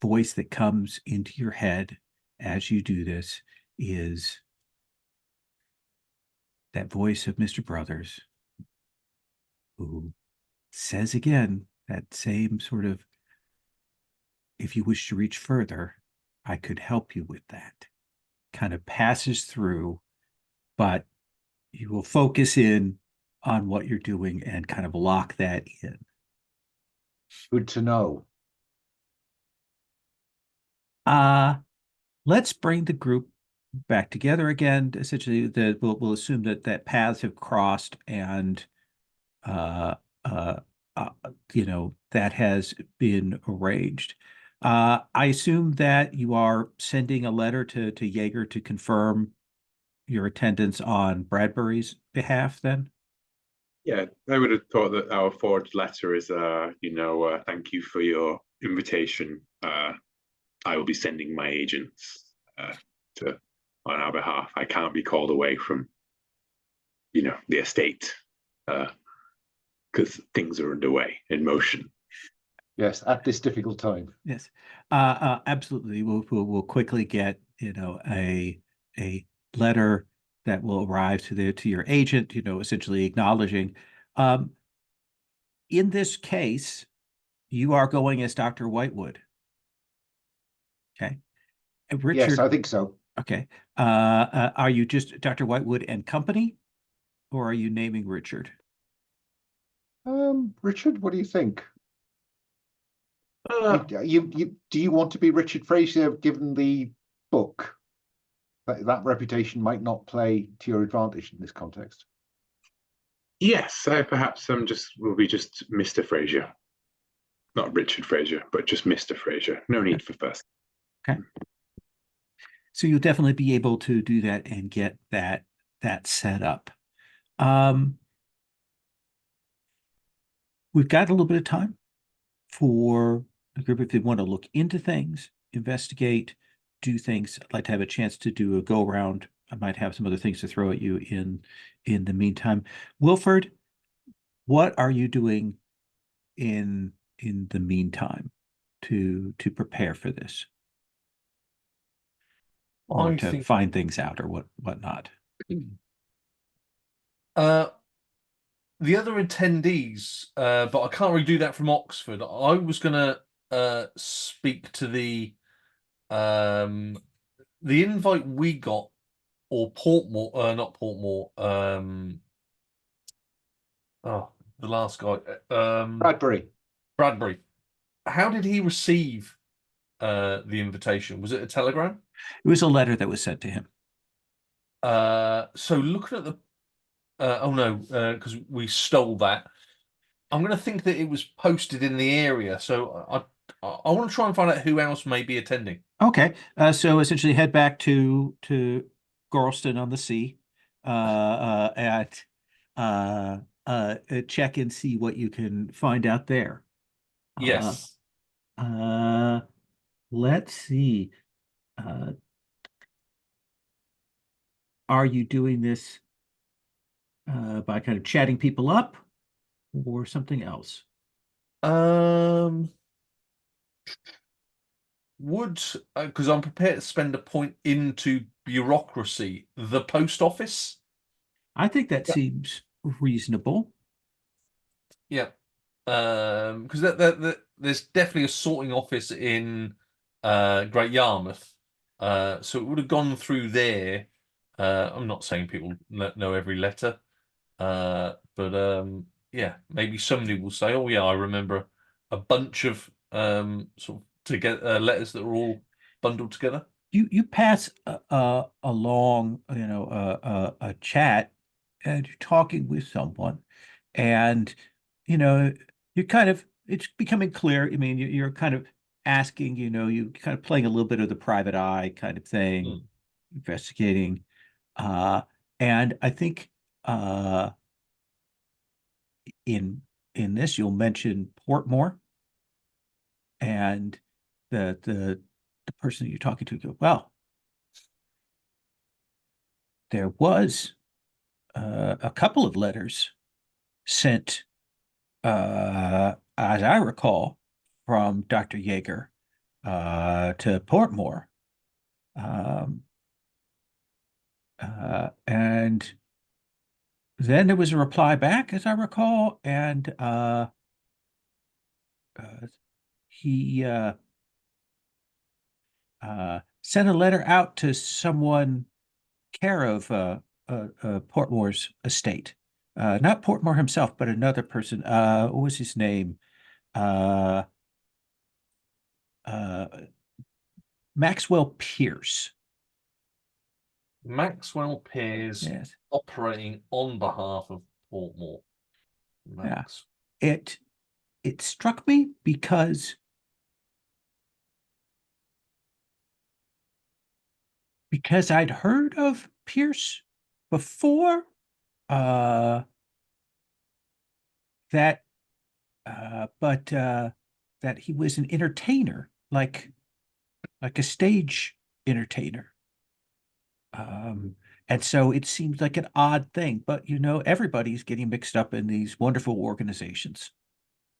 voice that comes into your head as you do this is that voice of Mr. Brothers, who says again that same sort of, if you wish to reach further, I could help you with that. Kind of passes through, but you will focus in on what you're doing and kind of lock that in. Good to know. Let's bring the group back together again. Essentially, we'll assume that paths have crossed, and uh, uh, that has been arranged. I assume that you are sending a letter to Jaeger to confirm your attendance on Bradbury's behalf, then? Yeah, I would have thought that our forged letter is, thank you for your invitation. I will be sending my agents on our behalf. I can't be called away from, the estate because things are underway in motion. Yes, at this difficult time. Yes, absolutely. We'll quickly get a letter that will arrive to your agent. Essentially acknowledging. In this case, you are going as Dr. Whitewood. Okay, Richard. Yes, I think so. Okay. Are you just Dr. Whitewood and company, or are you naming Richard? Richard, what do you think? Do you want to be Richard Fraser, given the book? That reputation might not play to your advantage in this context. Yes, perhaps will be just Mr. Fraser. Not Richard Fraser, but just Mr. Fraser. No need for first. Okay. So you'll definitely be able to do that and get that set up. We've got a little bit of time for the group if they want to look into things, investigate, do things. I'd like to have a chance to do a go around. I might have some other things to throw at you in the meantime. Wilford, what are you doing in the meantime to prepare for this? Or to find things out or whatnot? The other attendees, but I can't really do that from Oxford. I was going to speak to the invite we got, or Portmore, not Portmore. The last guy, Bradbury. How did he receive the invitation? Was it a telegram? It was a letter that was sent to him. So looking at the because we stole that. I'm going to think that it was posted in the area. So I want to try and find out who else may be attending. Okay. So essentially head back to Gorleston on the Sea, and check and see what you can find out there. Yes. Let's see. Are you doing this by kind of chatting people up or something else? Because I'm prepared to spend a point into bureaucracy, the post office. I think that seems reasonable. Yeah. Because there's definitely a sorting office in Great Yarmouth. So it would have gone through there. I'm not saying people know every letter. But yeah, maybe somebody will say, "Oh yeah, I remember a bunch of sort of letters that were all bundled together." You pass along, a chat, and you're talking with someone, and you're kind of it's becoming clear. I mean, you're kind of asking, you kind of playing a little bit of the private eye kind of thing, investigating, and I think in this you'll mention Portmore, and the person that you're talking to go, well, there was a couple of letters sent, as I recall, from Dr. Jaeger to Portmore. And then there was a reply back, as I recall, and he sent a letter out to someone care of Portmore's estate. Not Portmore himself, but another person. What was his name? Maxwell Pierce. Maxwell Pierce Yes. operating on behalf of Portmore. Max. Yeah. It struck me because I'd heard of Pierce before, but that he was an entertainer, like a stage entertainer. And so it seems like an odd thing, but everybody's getting mixed up in these wonderful organizations.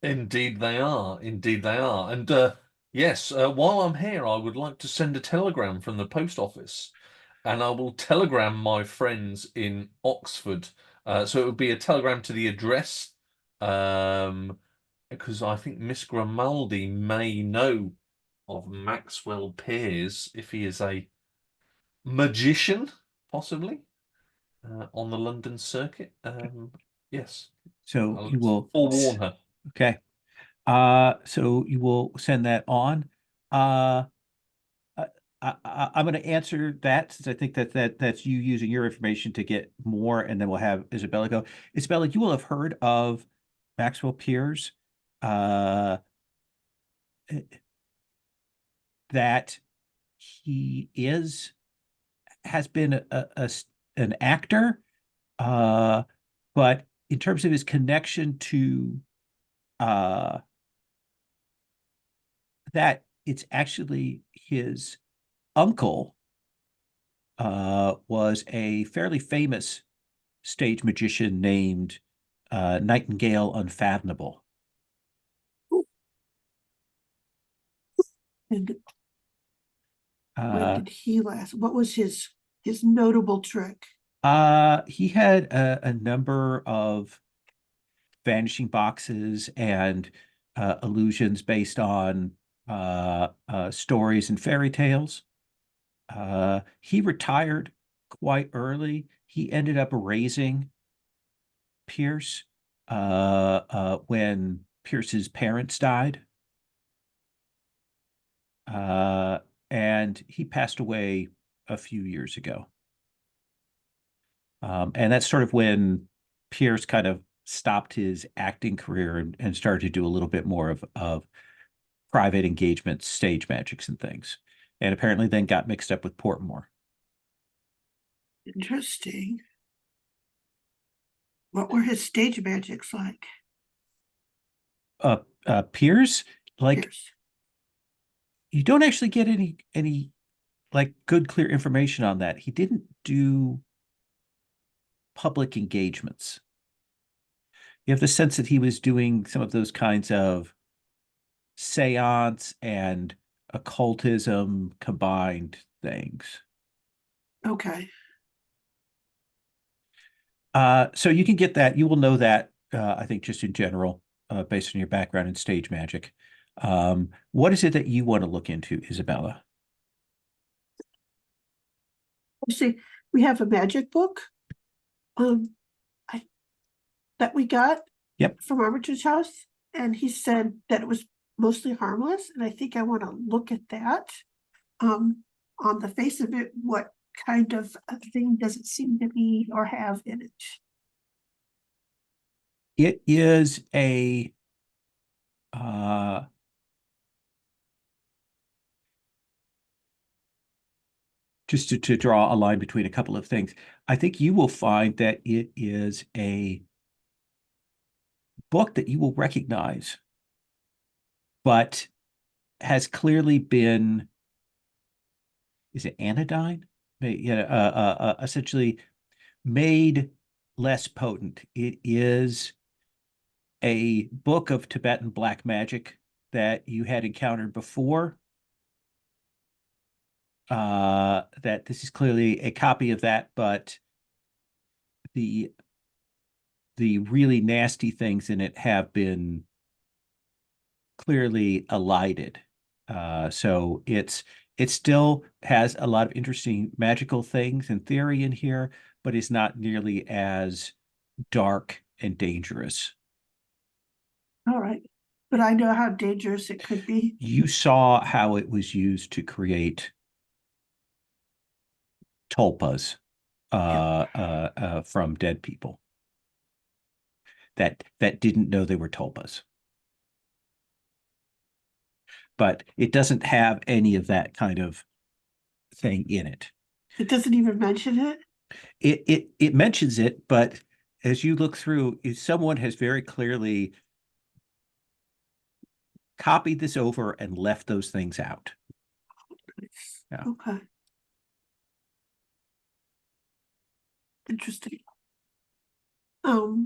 Indeed they are. Indeed they are. And yes, while I'm here, I would like to send a telegram from the post office, and I will telegram my friends in Oxford. So it would be a telegram to the address, because I think Miss Grimaldi may know of Maxwell Pears if he is a magician, possibly, on the London circuit. Yes. So you will forewarn her. Okay. So you will send that on. I'm going to answer that, since I think that's you using your information to get more, and then we'll have Isabella go. Isabella, you will have heard of Maxwell Pierce, that he has been an actor, but in terms of his connection to that, it's actually his uncle was a fairly famous stage magician named Nightingale Unfathomable. And when did he last? What was his notable trick? He had a number of vanishing boxes and illusions based on stories and fairy tales. He retired quite early. He ended up raising Pierce when Pierce's parents died. And he passed away a few years ago. And that's sort of when Pierce kind of stopped his acting career and started to do a little bit more of private engagements, stage magics and things. And apparently then got mixed up with Portmore. Interesting. What were his stage magics like? Pierce, like, Pierce. you don't actually get any like good, clear information on that. He didn't do public engagements. You have the sense that he was doing some of those kinds of seance and occultism combined things. Okay. So you can get that. You will know that, I think, just in general, based on your background in stage magic. What is it that you want to look into, Isabella? See, we have a magic book that we got from Armitage House, and he said that it was mostly harmless, and I think I want to look at that. On the face of it, what kind of a thing does it seem to be or have in it? It is a just to draw a line between a couple of things. I think you will find that it is a book that you will recognize, but has clearly been, is it anodyne? Essentially made less potent. It is a book of Tibetan black magic that you had encountered before, that this is clearly a copy of that, but the really nasty things in it have been clearly elided. So it still has a lot of interesting magical things and theory in here, but it's not nearly as dark and dangerous. All right. But I know how dangerous it could be. You saw how it was used to create tulpas from dead people that didn't know they were tulpas. But it doesn't have any of that kind of thing in it. It doesn't even mention it. It mentions it, but as you look through, someone has very clearly copied this over and left those things out. Yeah. Okay. Interesting. All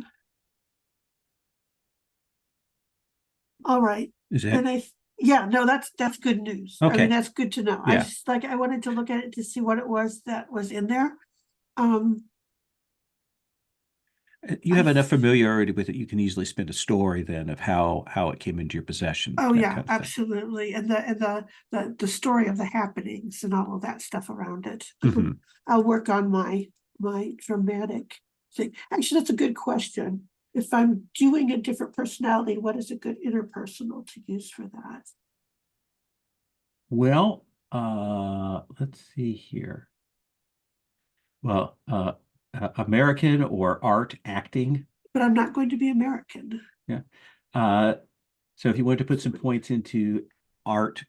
right. Is it? And yeah, no, that's good news. I Okay. mean, that's good to know. I Yeah. just I wanted to look at it to see what it was that was in there. You have enough familiarity with it, you can easily spin a story then of how it came into your possession. Oh that yeah, kind of thing. absolutely. And the story of the happenings and all of that stuff around it. Mhm. I'll work on my dramatic thing. Actually, that's a good question. If I'm doing a different personality, what is a good interpersonal to use for that? Well, let's see here. Well, American or art acting. But I'm not going to be American. Yeah. So if you wanted to put some points into art,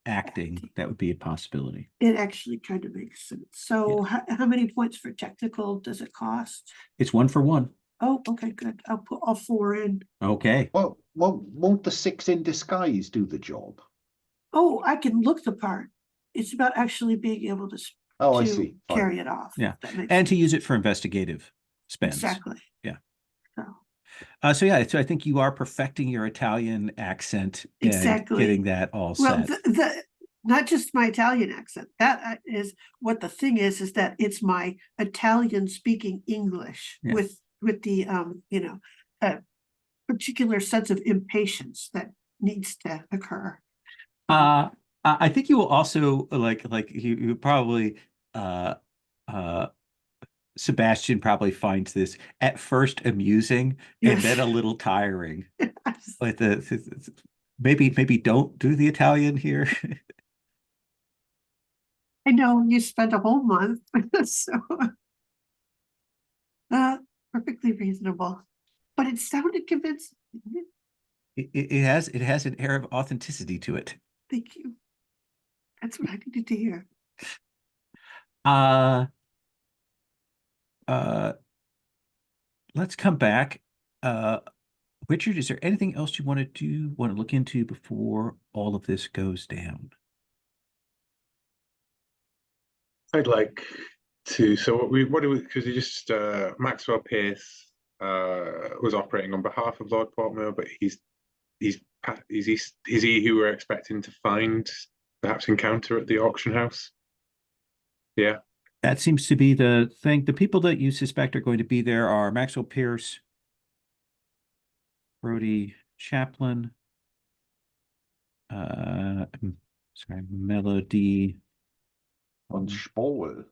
acting, that would be a possibility. It actually kind of makes sense. So how many points for technical does it cost? It's 1 for 1. Oh, okay, good. I'll put all 4 in. Okay. Well, won't the 6 in disguise do the job? Oh, I can look the part. It's about actually being able to I see. Fine. carry it off. Yeah. That makes And to sense. use it for investigative spends. Exactly. Yeah. So. So yeah, so I think you are perfecting your Italian accent and Exactly. getting that all Well, set. not just my Italian accent. That is what the thing is that it's my Italian speaking English with the particular sense of impatience that needs to occur. I think you will also like you probably Sebastian probably finds this at first amusing and then a little tiring. Like maybe don't do the Italian here. I know you spent a whole month, so perfectly reasonable. But it sounded convincing. It has an air of authenticity to it. Thank you. That's what I needed to hear. Let's come back. Richard, is there anything else you want to look into before all of this goes down? I'd like to. So what do we? Because you just Maxwell Pierce was operating on behalf of Lord Portmore, but is he who we're expecting to find, perhaps encounter at the auction house? Yeah. That seems to be the thing. The people that you suspect are going to be there are Maxwell Pierce, Brody Chaplin, Melody On Spohl.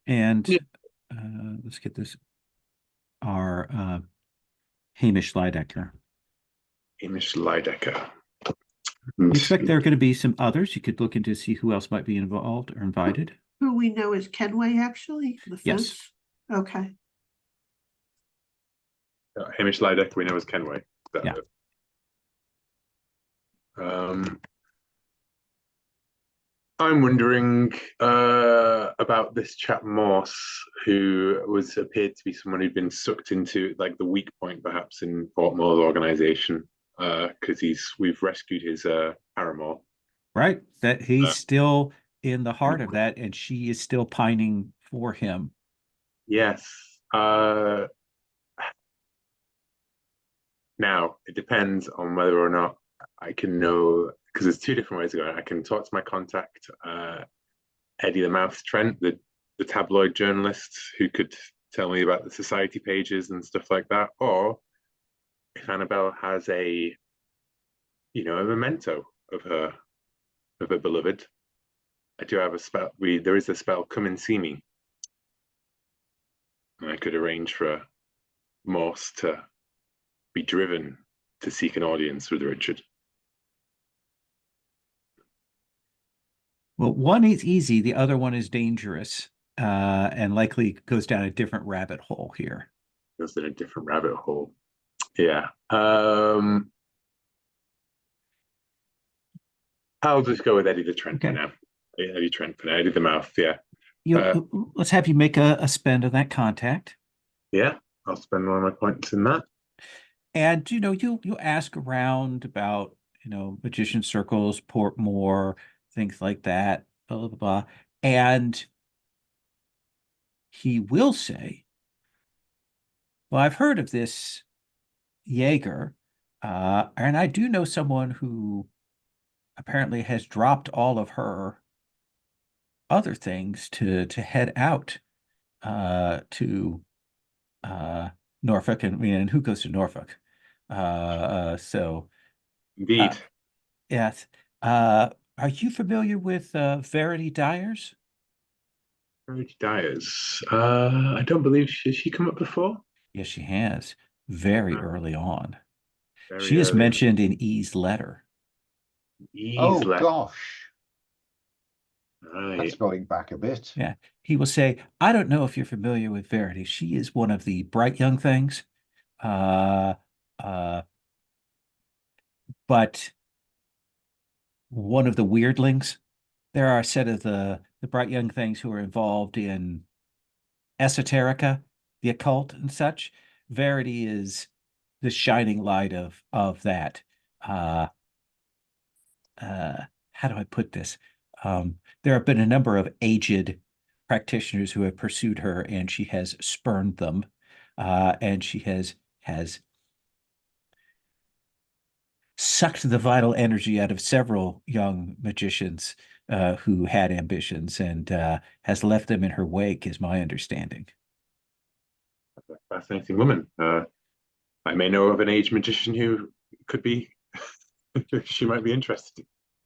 And let's get this. Our Hamish Lydecker. Hamish Lydecker. You expect there are going to be some others? You could look into see who else might be involved or invited. Who we know is Kenway, actually? The fence? Yes. Okay. Hamish Lydecker we know as Kenway. Yeah. I'm wondering about this chap Morse, who appeared to be someone who'd been sucked into like the weak point, perhaps, in Portmore's organization, because we've rescued his paramour. Right, that he's still in the heart of that, and she is still pining for him. Yes. Now it depends on whether or not I can know because there's two different ways of going. I can talk to my contact, Eddie the Mouth Trent, the tabloid journalist who could tell me about the society pages and stuff like that. Or if Annabelle has a memento of her beloved, I do have a spell. There is a spell, Come and See Me. And I could arrange for Morse to be driven to seek an audience with Richard. Well, one is easy, the other one is dangerous, and likely goes down a different rabbit hole here. Goes in a different rabbit hole. Yeah. I'll just go with Eddie the Trent for now. Eddie Trent for now. Eddie the Mouth, yeah. Let's have you make a spend on that contact. Yeah, I'll spend one of my points in that. And you ask around about magician circles, Portmore, things like that, blah blah blah, and he will say, "Well, I've heard of this Jaeger, and I do know someone who apparently has dropped all of her other things to head out to Norfolk, and who goes to Norfolk? So Indeed. yes. Are you familiar with Verity Dyers? Verity Dyers. I don't believe she come up before. Yes, she has. Very early on. Very She is early. mentioned in E's letter. Oh Easily. gosh, Right. that's going back a bit. Yeah. He will say, I don't know if you're familiar with Verity. She is one of the bright young things. But one of the weirdlings. There are a set of the bright young things who are involved in esoterica, the occult and such. Verity is the shining light of that. How do I put this? There have been a number of aged practitioners who have pursued her, and she has spurned them, and she has sucked the vital energy out of several young magicians who had ambitions, and has left them in her wake, is my understanding. Fascinating woman. I may know of an aged magician who could be. She might be interested.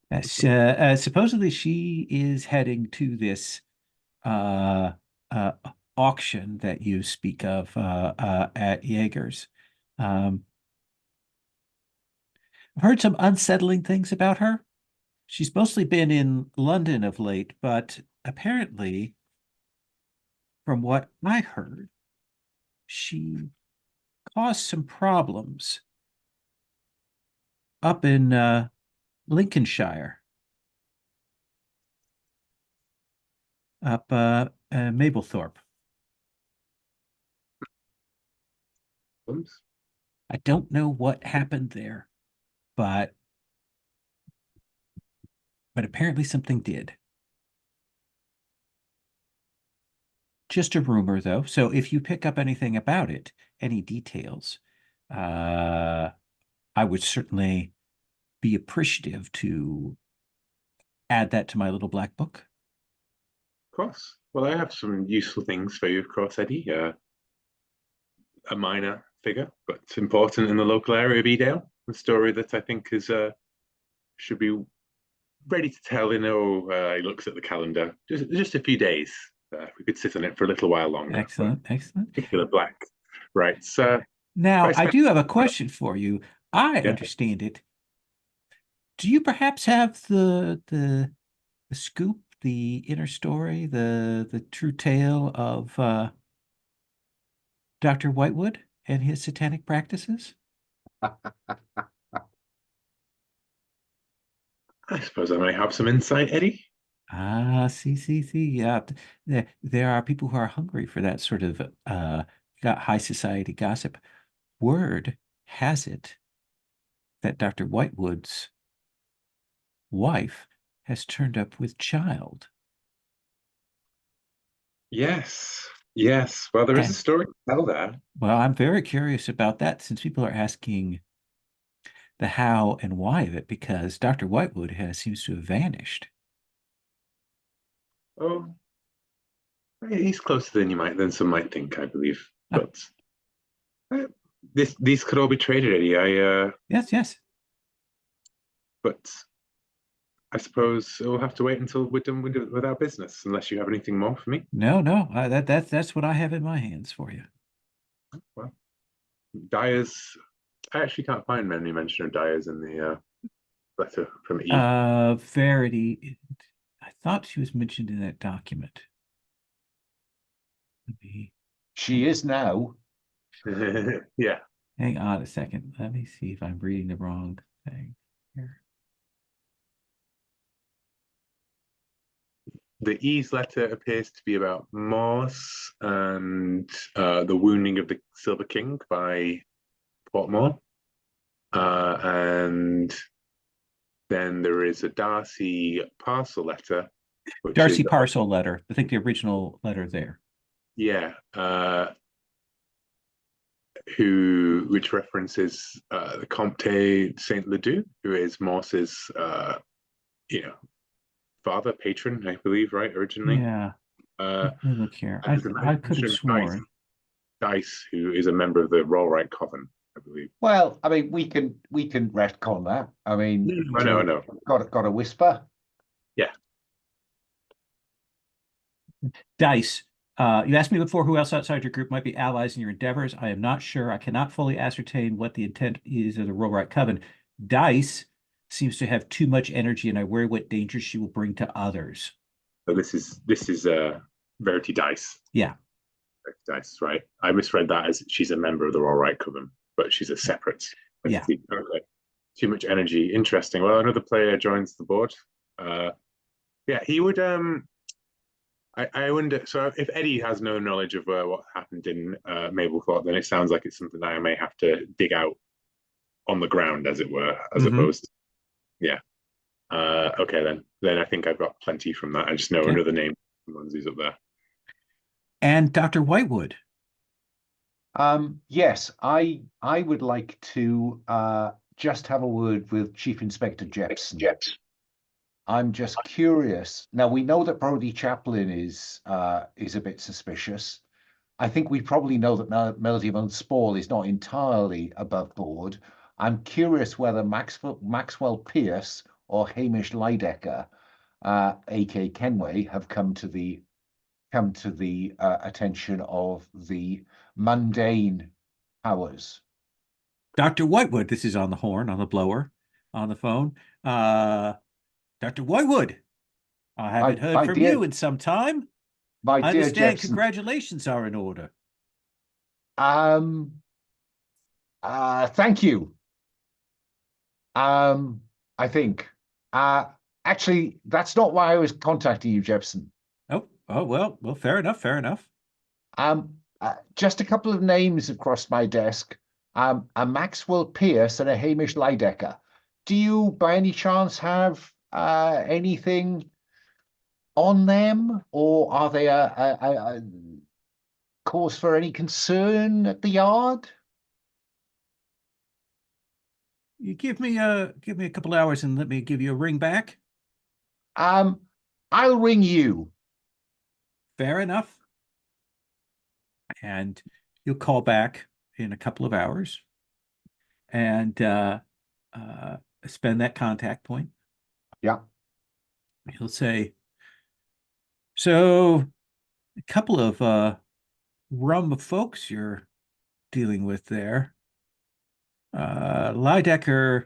Yes, supposedly she is heading to this uh, auction that you speak of at Jaeger's. I've heard some unsettling things about her. She's mostly been in London of late, but apparently, from what I heard, she caused some problems up in Lincolnshire, up Mablethorpe. I don't know what happened there, but apparently something did. Just a rumor, though. So if you pick up anything about it, any details, I would certainly be appreciative to add that to my little black book. Of course. Well, I have some useful things for you, of course, Eddie. A minor figure, but important in the local area of Edale. A story that I think is should be ready to tell. He looks at the calendar. Just a few days. We could sit on it for a little while longer. Excellent. Particular black. Right. So now, I do have a question for you. I understand it. Do you perhaps have the scoop, the inner story, the true tale of Dr. Whitewood and his satanic practices? I suppose I may have some insight, Eddie. See. Yeah, there are people who are hungry for that sort of high society gossip. Word has it that Dr. Whitewood's wife has turned up with child. Yes. Well, there is a story to tell there. Well, I'm very curious about that, since people are asking the how and why of it, because Dr. Whitewood seems to have vanished. Oh, he's closer than some might think, I believe. Ah. But these could all be traded, Eddie. Yes. But I suppose we'll have to wait until we're done with our business, unless you have anything more for me. No, that's what I have in my hands for you. Well, Dyers. I actually can't find any mention of Dyers in the letter from Eve. Verity. I thought she was mentioned in that document. She is now. Yeah. Hang on a second. Let me see if I'm reading the wrong thing here. The E's letter appears to be about Morse and the wounding of the Silver King by Portmore. And then there is a Darcy parcel letter. Darcy parcel letter. I think the original letter there. Yeah. Which references the Comte Saint Ledoux, who is Morse's father, patron, I believe, right, originally. Yeah. Let me look here. I could have mention sworn. Dice, who is a member of the Rollright Coven, I believe. Well, I mean, we can retcon that. I mean, I know. Got a whisper. Yeah. Dice. You asked me before who else outside your group might be allies in your endeavors. I am not sure. I cannot fully ascertain what the intent is of the Rollright Coven. Dice seems to have too much energy, and I worry what danger she will bring to others. So this is Verity Dice. Yeah. Verity Dice, right? I misread that as she's a member of the Rollright Coven, but she's a separate entity. Yeah. Okay. Too much energy. Interesting. Well, another player joins the board. Yeah, he would. I wonder. So, if Eddie has no knowledge of what happened in Mablethorpe, then it sounds like it's something that I may have to dig out on the ground, as it were, as opposed to, yeah. Okay, then I think I've got plenty from that. I just know another name from Lindsay's up there. And Dr. Whitewood. Yes, I would like to just have a word with Chief Inspector Jepson. I'm just curious. Now we know that Brody Chaplin is a bit suspicious. I think we probably know that Melody Von Spall is not entirely above board. I'm curious whether Maxwell Pierce or Hamish Lydecker, aka Kenway, have come to the attention of the mundane powers. Dr. Whitewood, this is on the horn, on the blower, on the phone. Dr. Whitewood, I haven't heard from you in some time. I understand congratulations are in order. Thank you. I think. Actually, that's not why I was contacting you, Jepson. Oh, well, fair enough. Just a couple of names have crossed my desk. A Maxwell Pierce and a Hamish Lydecker. Do you, by any chance, have anything on them, or are they a cause for any concern at the yard? You give me a couple hours and let me give you a ring back. I'll ring you. Fair enough. And you'll call back in a couple of hours and spend that contact point. Yeah. He'll say, so a couple of rum folks you're dealing with there. Lydecker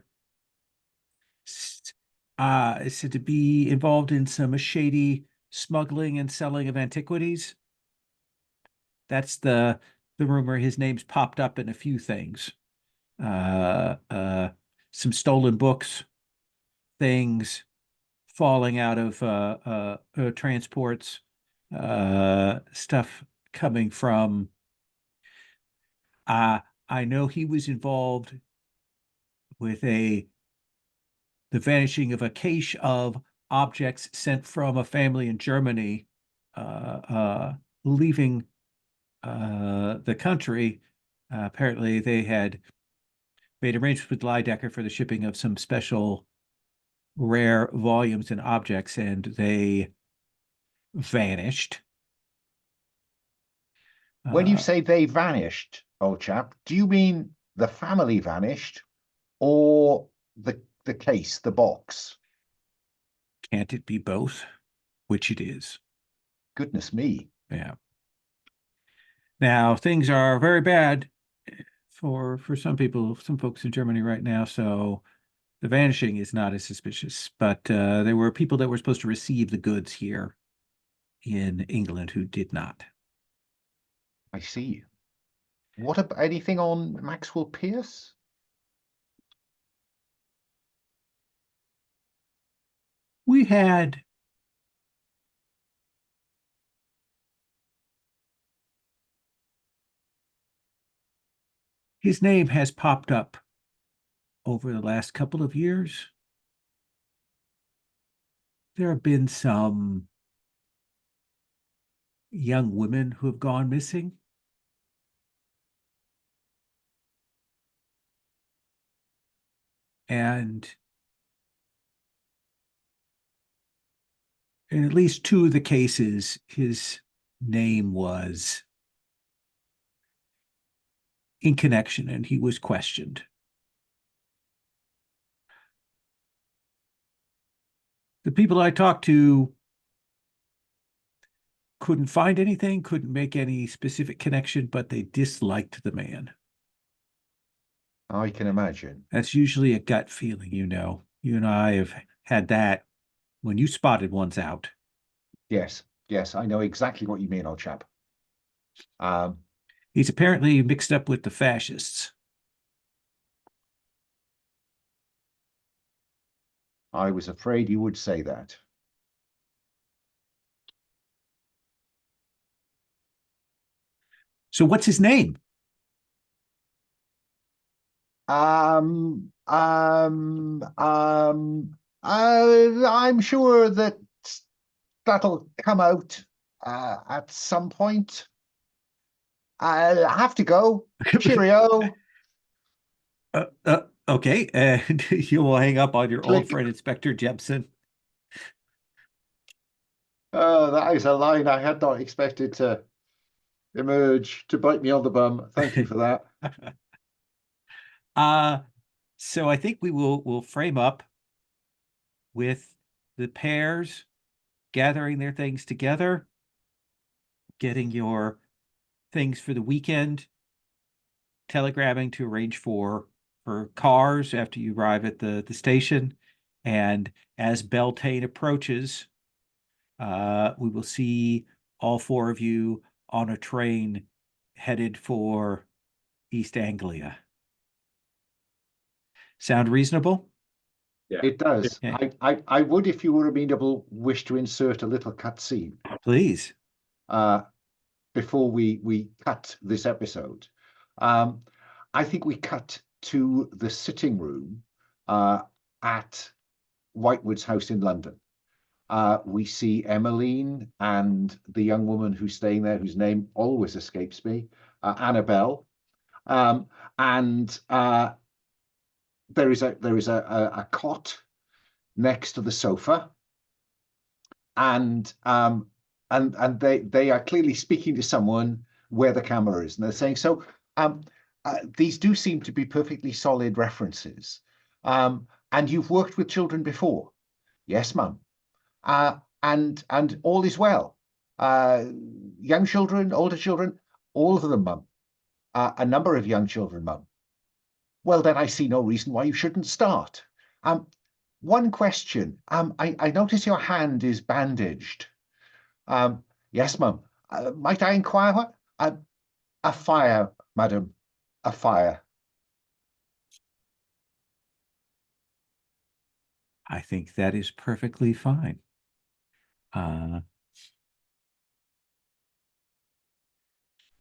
is said to be involved in some shady smuggling and selling of antiquities. That's the rumor. His name's popped up in a few things. Some stolen books, things falling out of transports, stuff coming from. I know he was involved with the vanishing of a cache of objects sent from a family in Germany, leaving the country. Apparently, they had made arrangements with Lydecker for the shipping of some special rare volumes and objects, and they vanished. When you say they vanished, old chap, do you mean the family vanished or the case, the box? Can't it be both? Which it is. Goodness me. Yeah. Now things are very bad for some people, some folks in Germany right now. So the vanishing is not as suspicious, but there were people that were supposed to receive the goods here in England who did not. I see. What about anything on Maxwell Pierce? We had his name has popped up over the last couple of years. There have been some young women who have gone missing. And in at least two of the cases, his name was in connection and he was questioned. The people I talked to couldn't find anything, couldn't make any specific connection, but they disliked the man. I can imagine. That's usually a gut feeling, you know. You and I have had that when you spotted one's out. Yes, yes, I know exactly what you mean, old chap. He's apparently mixed up with the fascists. I was afraid you would say that. So what's his name? I'm sure that that'll come out at some point. I'll have to go. Cheerio. Okay, and you will hang up on your Click. old friend Inspector Jepson. Oh, that is a line I had not expected to emerge to bite me on the bum. Thank you for that. So I think we'll frame up with the pairs gathering their things together, getting your things for the weekend, telegramming to arrange for cars after you arrive at the station. And as Beltane approaches, we will see all four of you on a train headed for East Anglia. Sound reasonable? Yeah. It does. Okay. I would, if you were amenable, wish to insert a little cutscene Please. before we cut this episode. I think we cut to the sitting room at Whitewood's house in London. We see Emmeline and the young woman who's staying there, whose name always escapes me, Annabelle. And there is a cot next to the sofa, and they are clearly speaking to someone where the camera is, and they're saying, so these do seem to be perfectly solid references. And you've worked with children before? Yes, mum. And all is well. Young children, older children, all of them, mum. A number of young children, mum. Well, then I see no reason why you shouldn't start. One question. I notice your hand is bandaged. Yes, mum. Might I inquire what? A fire, madam. A fire. I think that is perfectly fine.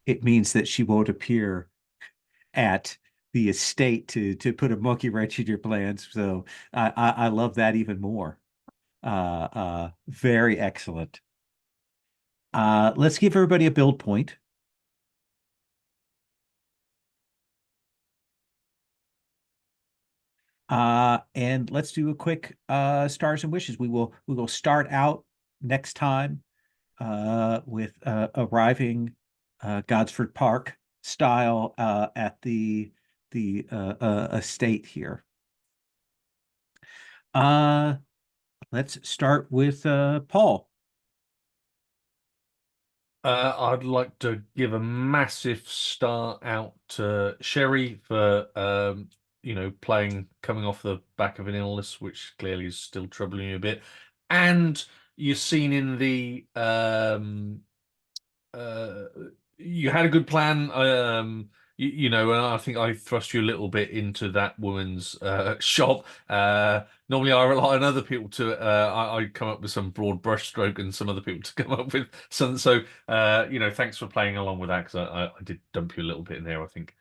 It means that she won't appear at the estate to put a monkey wrench in your plans. So I love that even more. Very excellent. Let's give everybody a build point. And let's do a quick stars and wishes. We will start out next time with arriving Godsford Park style at the estate here. Let's start with Paul. I'd like to give a massive star out to Sherry for coming off the back of an illness, which clearly is still troubling you a bit. And you're seen in the you had a good plan. And I think I thrust you a little bit into that woman's shop. Normally I rely on other people to I come up with some broad brushstroke and some other people to come up with some. So thanks for playing along with that, because I did dump you a little bit in there, I think.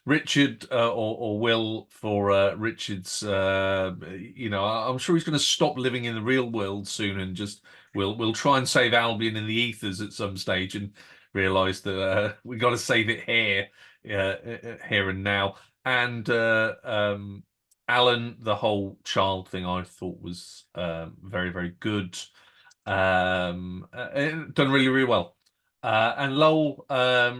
Richard or Will for Richard's. I'm sure he's going to stop living in the real world soon and just we'll try and save Albion in the ethers at some stage and realize that we got to save it here and now. And Alan, the whole child thing I thought was very, very good. Done really, really well. And Lowell,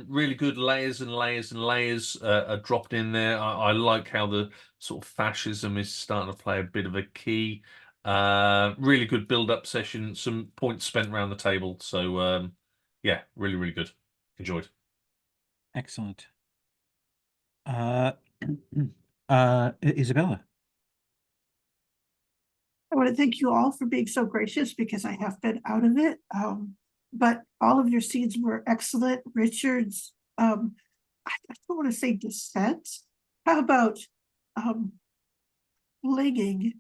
really good layers and layers and layers are dropped in there. I like how the sort of fascism is starting to play a bit of a key. Really good build-up session, some points spent around the table. So yeah, really, really good. Enjoyed. Excellent. Isabella. I want to thank you all for being so gracious, because I have been out of it. But all of your scenes were excellent. Richard's, I don't want to say descent. How about flinging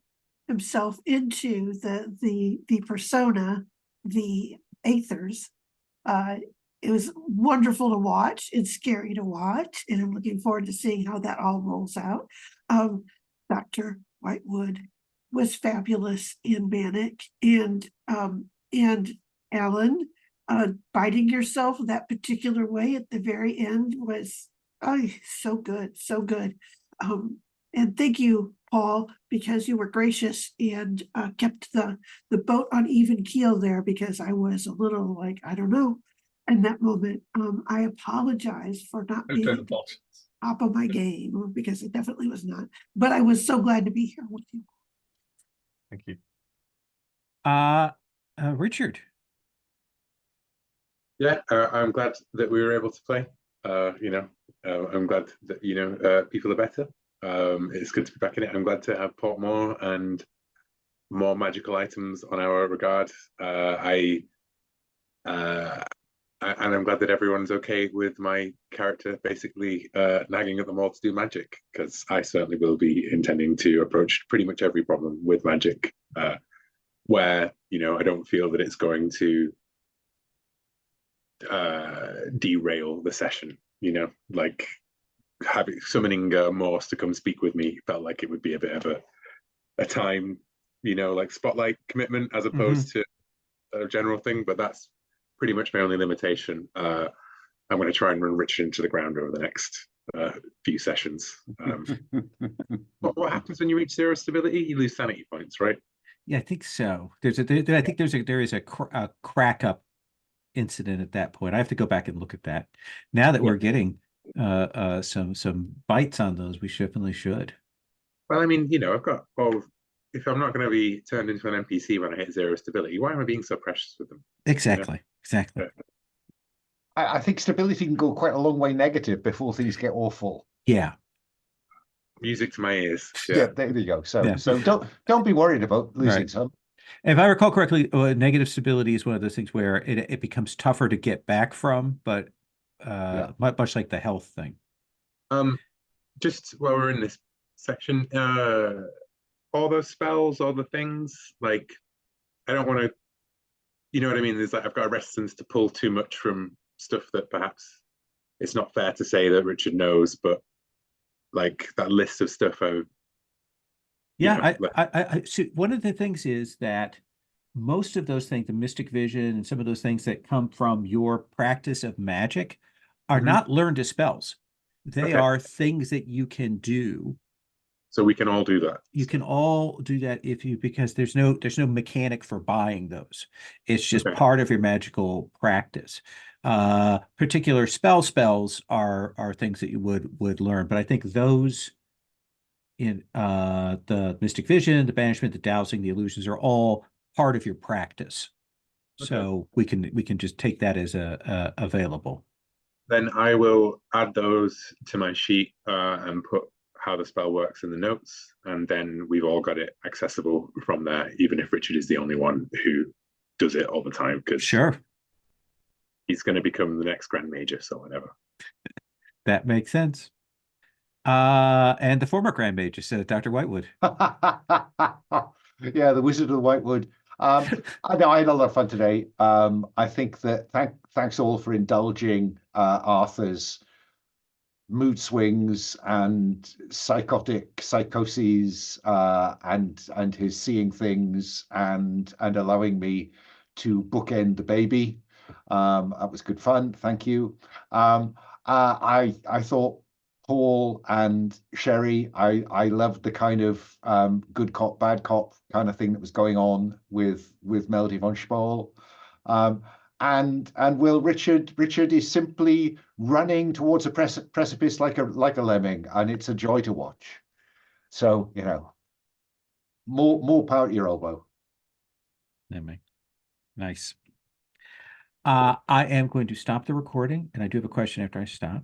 himself into the persona, the Aethers? It was wonderful to watch and scary to watch, and I'm looking forward to seeing how that all rolls out. Dr. Whitewood was fabulous in Manic, and Alan, biting yourself that particular way at the very end was so good, so good. And thank you, Paul, because you were gracious and kept the boat on even keel there, because I was a little like, I don't know, in that moment. I apologize for not being at the top of my game, because it definitely was not. But I was so glad to be here with you. Thank you. Richard. Yeah, I'm glad that we were able to play. I'm glad that people are better. It's good to be back in it. I'm glad to have Portmore and more magical items on our regard. And I'm glad that everyone's okay with my character basically nagging at them all to do magic, because I certainly will be intending to approach pretty much every problem with magic where I don't feel that it's going to derail the session. Like summoning Morse to come speak with me felt like it would be a bit of a time, like spotlight commitment as opposed to a general thing. But that's pretty much my only limitation. I'm going to try and run Richard into the ground over the next few sessions. What happens when you reach 0 stability? You lose sanity points, right? Yeah, I think so. I think there is a crack up incident at that point. I have to go back and look at that. Now that we're getting some bites on those, we definitely should. Well, I mean, I've got if I'm not going to be turned into an NPC when I hit 0 stability, why am I being so precious with them? Exactly. Exactly. I think stability can go quite a long way negative before things get awful. Yeah. Music to my ears. Yeah, there you go. So don't be worried about losing some. If I recall correctly, negative stability is one of those things where it becomes tougher to get back from, but much like the health thing. Just while we're in this section, all those spells, all the things, like I don't want to, you know what I mean? There's like I've got a reticence to pull too much from stuff that perhaps it's not fair to say that Richard knows, but like that list of stuff I see, one of the things is that most of those things, the mystic vision and some of those things that come from your practice of magic are not learned as spells. They are things that you can do So we can all do that. You can all do that because there's no mechanic for buying those. It's just Okay. part of your magical practice. Particular spells are things that you would learn, but I think those in the Mystic Vision, the Banishment, the Dowsing, the Illusions are all part of your practice. Okay. So we can just take that as available. Then I will add those to my sheet and put how the spell works in the notes, and then we've all got it accessible from there, even if Richard is the only one who does it all the time, because Sure, he's going to become the next Grand Magus or whatever. that makes sense. And the former Grand Mage said Dr. Whitewood. Yeah, the Wizard of the Whitewood. I know I had a lot of fun today. I think that thanks all for indulging Arthur's mood swings and psychoses and his seeing things and allowing me to bookend the baby. That was good fun. Thank you. I thought Paul and Sherry, I loved the kind of good cop, bad cop kind of thing that was going on with Melody von Spall. And Will, Richard is simply running towards a precipice like a lemming, and it's a joy to watch. So, you know, more power to your elbow. Nice. I am going to stop the recording, and I do have a question after I stop.